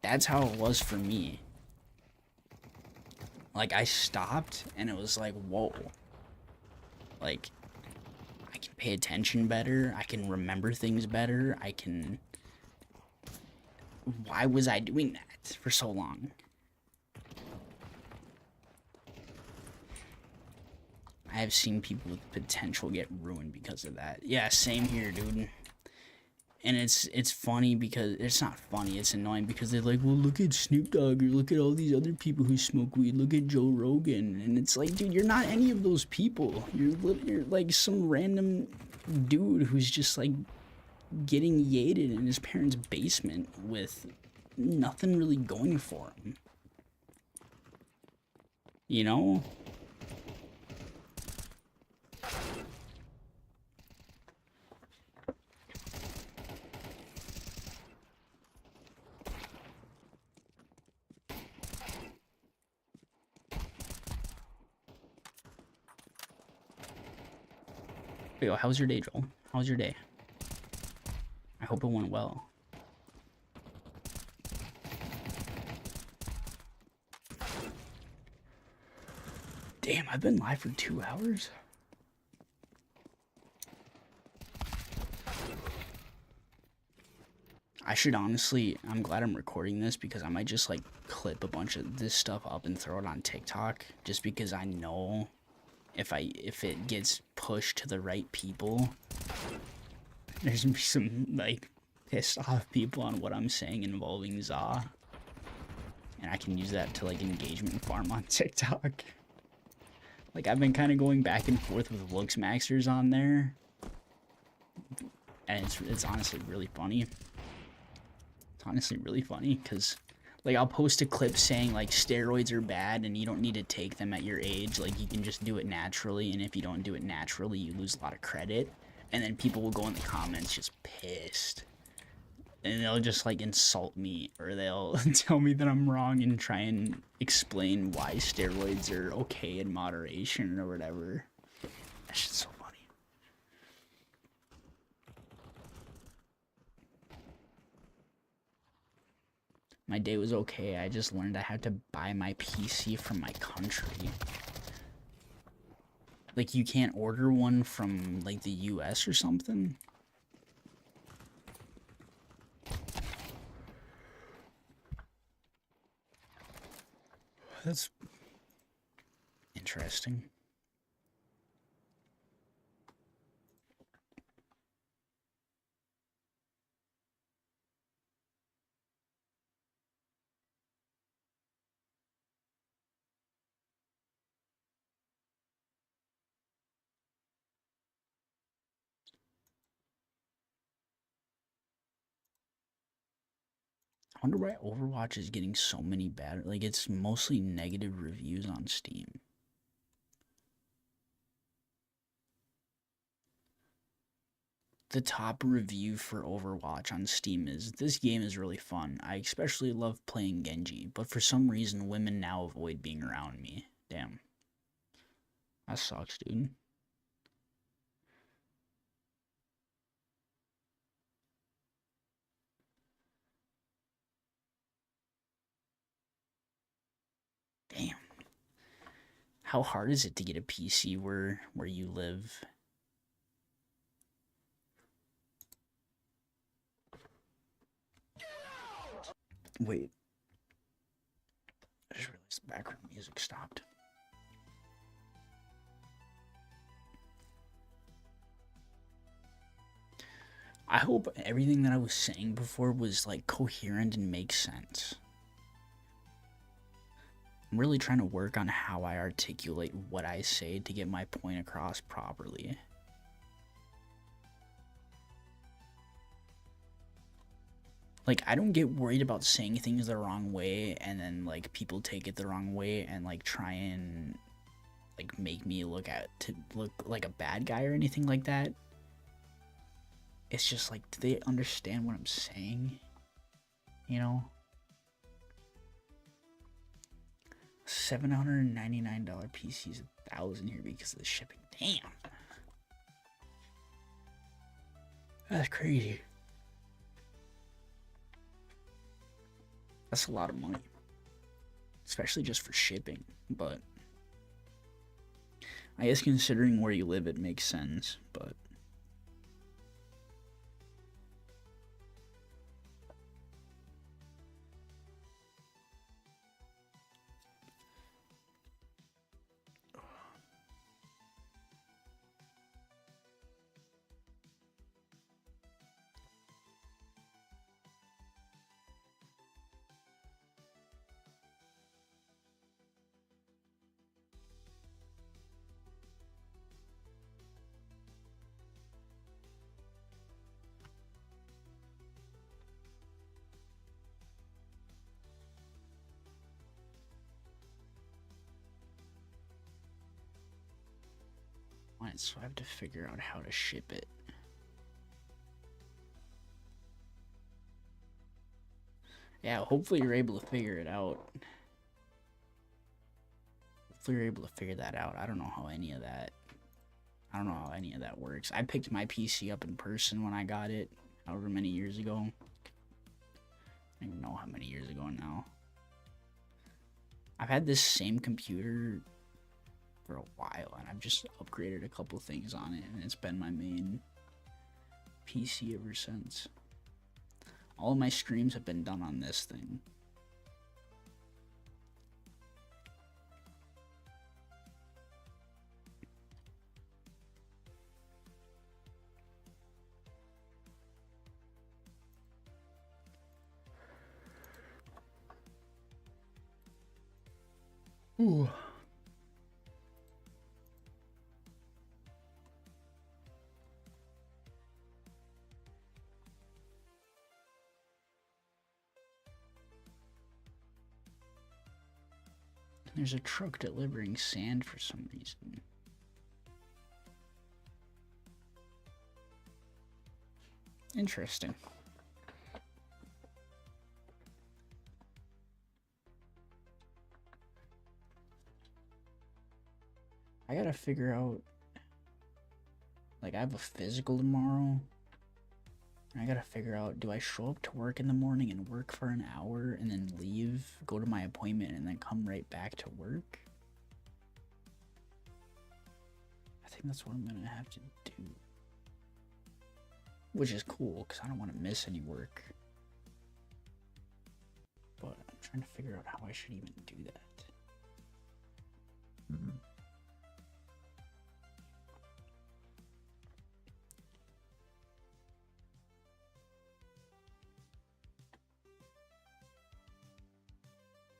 that's how it was for me. Like, I stopped, and it was like, whoa. Like, I can pay attention better, I can remember things better, I can... Why was I doing that for so long? I have seen people with potential get ruined because of that. Yeah, same here, dude. And it's funny because it's not funny, it's annoying because they're like, well, look at Snoop Dogg, or look at all these other people who smoke weed, look at Joe Rogan. And it's like, dude, you're not any of those people. You're like some random dude who's just like getting yeeted in his parents' basement with nothing really going for him. You know? Yo, how was your day, Joel? How was your day? I hope it went well. Damn, I've been live for 2 hours? I should honestly, I'm glad I'm recording this because I might just like clip a bunch of this stuff up and throw it on TikTok, just because I know if it gets pushed to the right people, there's gonna be some like pissed off people on what I'm saying involving ZA, and I can use that to like engagement farm on TikTok. Like, I've been kind of going back and forth with Looks Maxers on there, and it's honestly really funny. It's honestly really funny because, like, I'll post a clip saying like steroids are bad and you don't need to take them at your age. Like, you can just do it naturally, and if you don't do it naturally, you lose a lot of credit. And then people will go in the comments just pissed, and they'll just like insult me, or they'll tell me that I'm wrong and try and explain why steroids are okay in moderation or whatever. That shit's so funny. My day was okay. I just learned I had to buy my PC from my country. Like, you can't order one from like the US or something? That's interesting. I wonder why Overwatch is getting so many bad, like, it's mostly negative reviews on Steam. The top review for Overwatch on Steam is, this game is really fun. I especially love playing Genji, but for some reason women now avoid being around me. Damn. That sucks, dude. Damn. How hard is it to get a PC where you live? Wait. I just realized the background music stopped. I hope everything that I was saying before was like coherent and makes sense. I'm really trying to work on how I articulate what I say to get my point across properly. Like, I don't get worried about saying things the wrong way and then like people take it the wrong way and like try and like make me look like a bad guy or anything like that. It's just like, do they understand what I'm saying? You know? $799 PC's $1,000 here because of the shipping. Damn. That's crazy. That's a lot of money, especially just for shipping. But I guess considering where you live, it makes sense. But Alright, so I have to figure out how to ship it. Yeah, hopefully you're able to figure it out. Hopefully you're able to figure that out. I don't know how any of that works. I picked my PC up in person when I got it, however many years ago. I don't even know how many years ago now. I've had this same computer for a while, and I've just upgraded a couple things on it, and it's been my main PC ever since. All of my streams have been done on this thing. Ooh. There's a truck delivering sand for some reason. Interesting. I gotta figure out, like, I have a physical tomorrow. I gotta figure out, do I show up to work in the morning and work for an hour and then leave, go to my appointment, and then come right back to work? I think that's what I'm gonna have to do. Which is cool, because I don't want to miss any work. But I'm trying to figure out how I should even do that.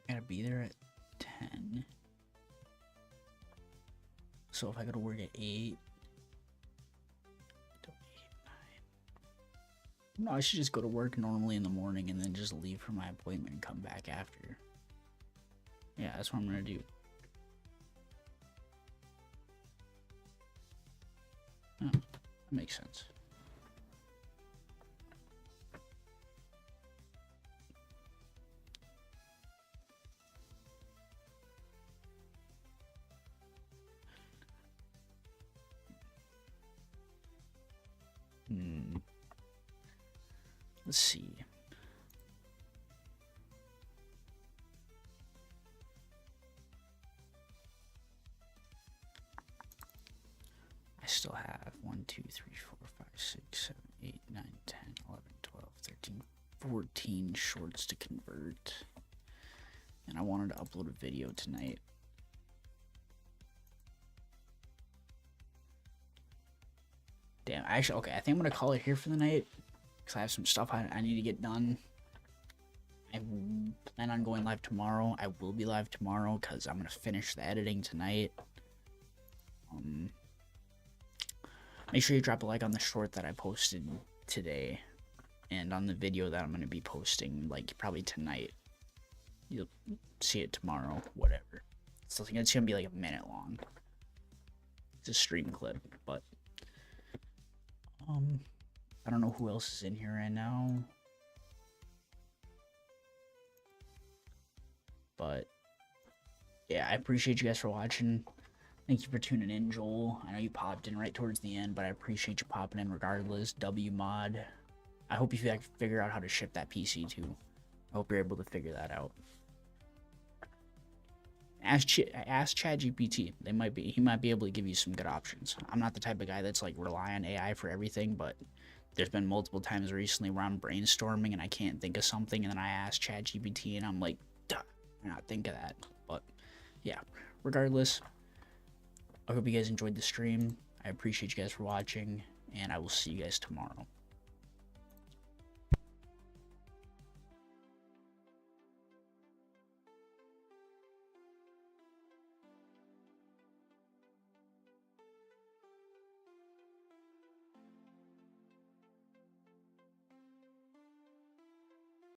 Gotta be there at 10. So if I go to work at 8 till 8, 9. No, I should just go to work normally in the morning and then just leave for my appointment and come back after. Yeah, that's what I'm gonna do. Oh, that makes sense. Let's see. I still have 1, 2, 3, 4, 5, 6, 7, 8, 9, 10, 11, 12, 13, 14 shorts to convert. And I wanted to upload a video tonight. Damn, actually, okay, I think I'm gonna call it here for the night, because I have some stuff I need to get done. I plan on going live tomorrow. I will be live tomorrow, because I'm gonna finish the editing tonight. Make sure you drop a like on the short that I posted today, and on the video that I'm gonna be posting, like, probably tonight. You'll see it tomorrow, whatever. So I think it's gonna be like a minute long. It's a stream clip, but I don't know who else is in here right now. But yeah, I appreciate you guys for watching. Thank you for tuning in, Joel. I know you popped in right towards the end, but I appreciate you popping in regardless. WMod. I hope you figure out how to ship that PC too. I hope you're able to figure that out. Ask ChatGPT. He might be able to give you some good options. I'm not the type of guy that's like rely on AI for everything, but there's been multiple times recently where I'm brainstorming and I can't think of something, and then I ask ChatGPT and I'm like, duh, I not think of that. But yeah, regardless, I hope you guys enjoyed the stream. I appreciate you guys for watching, and I will see you guys tomorrow.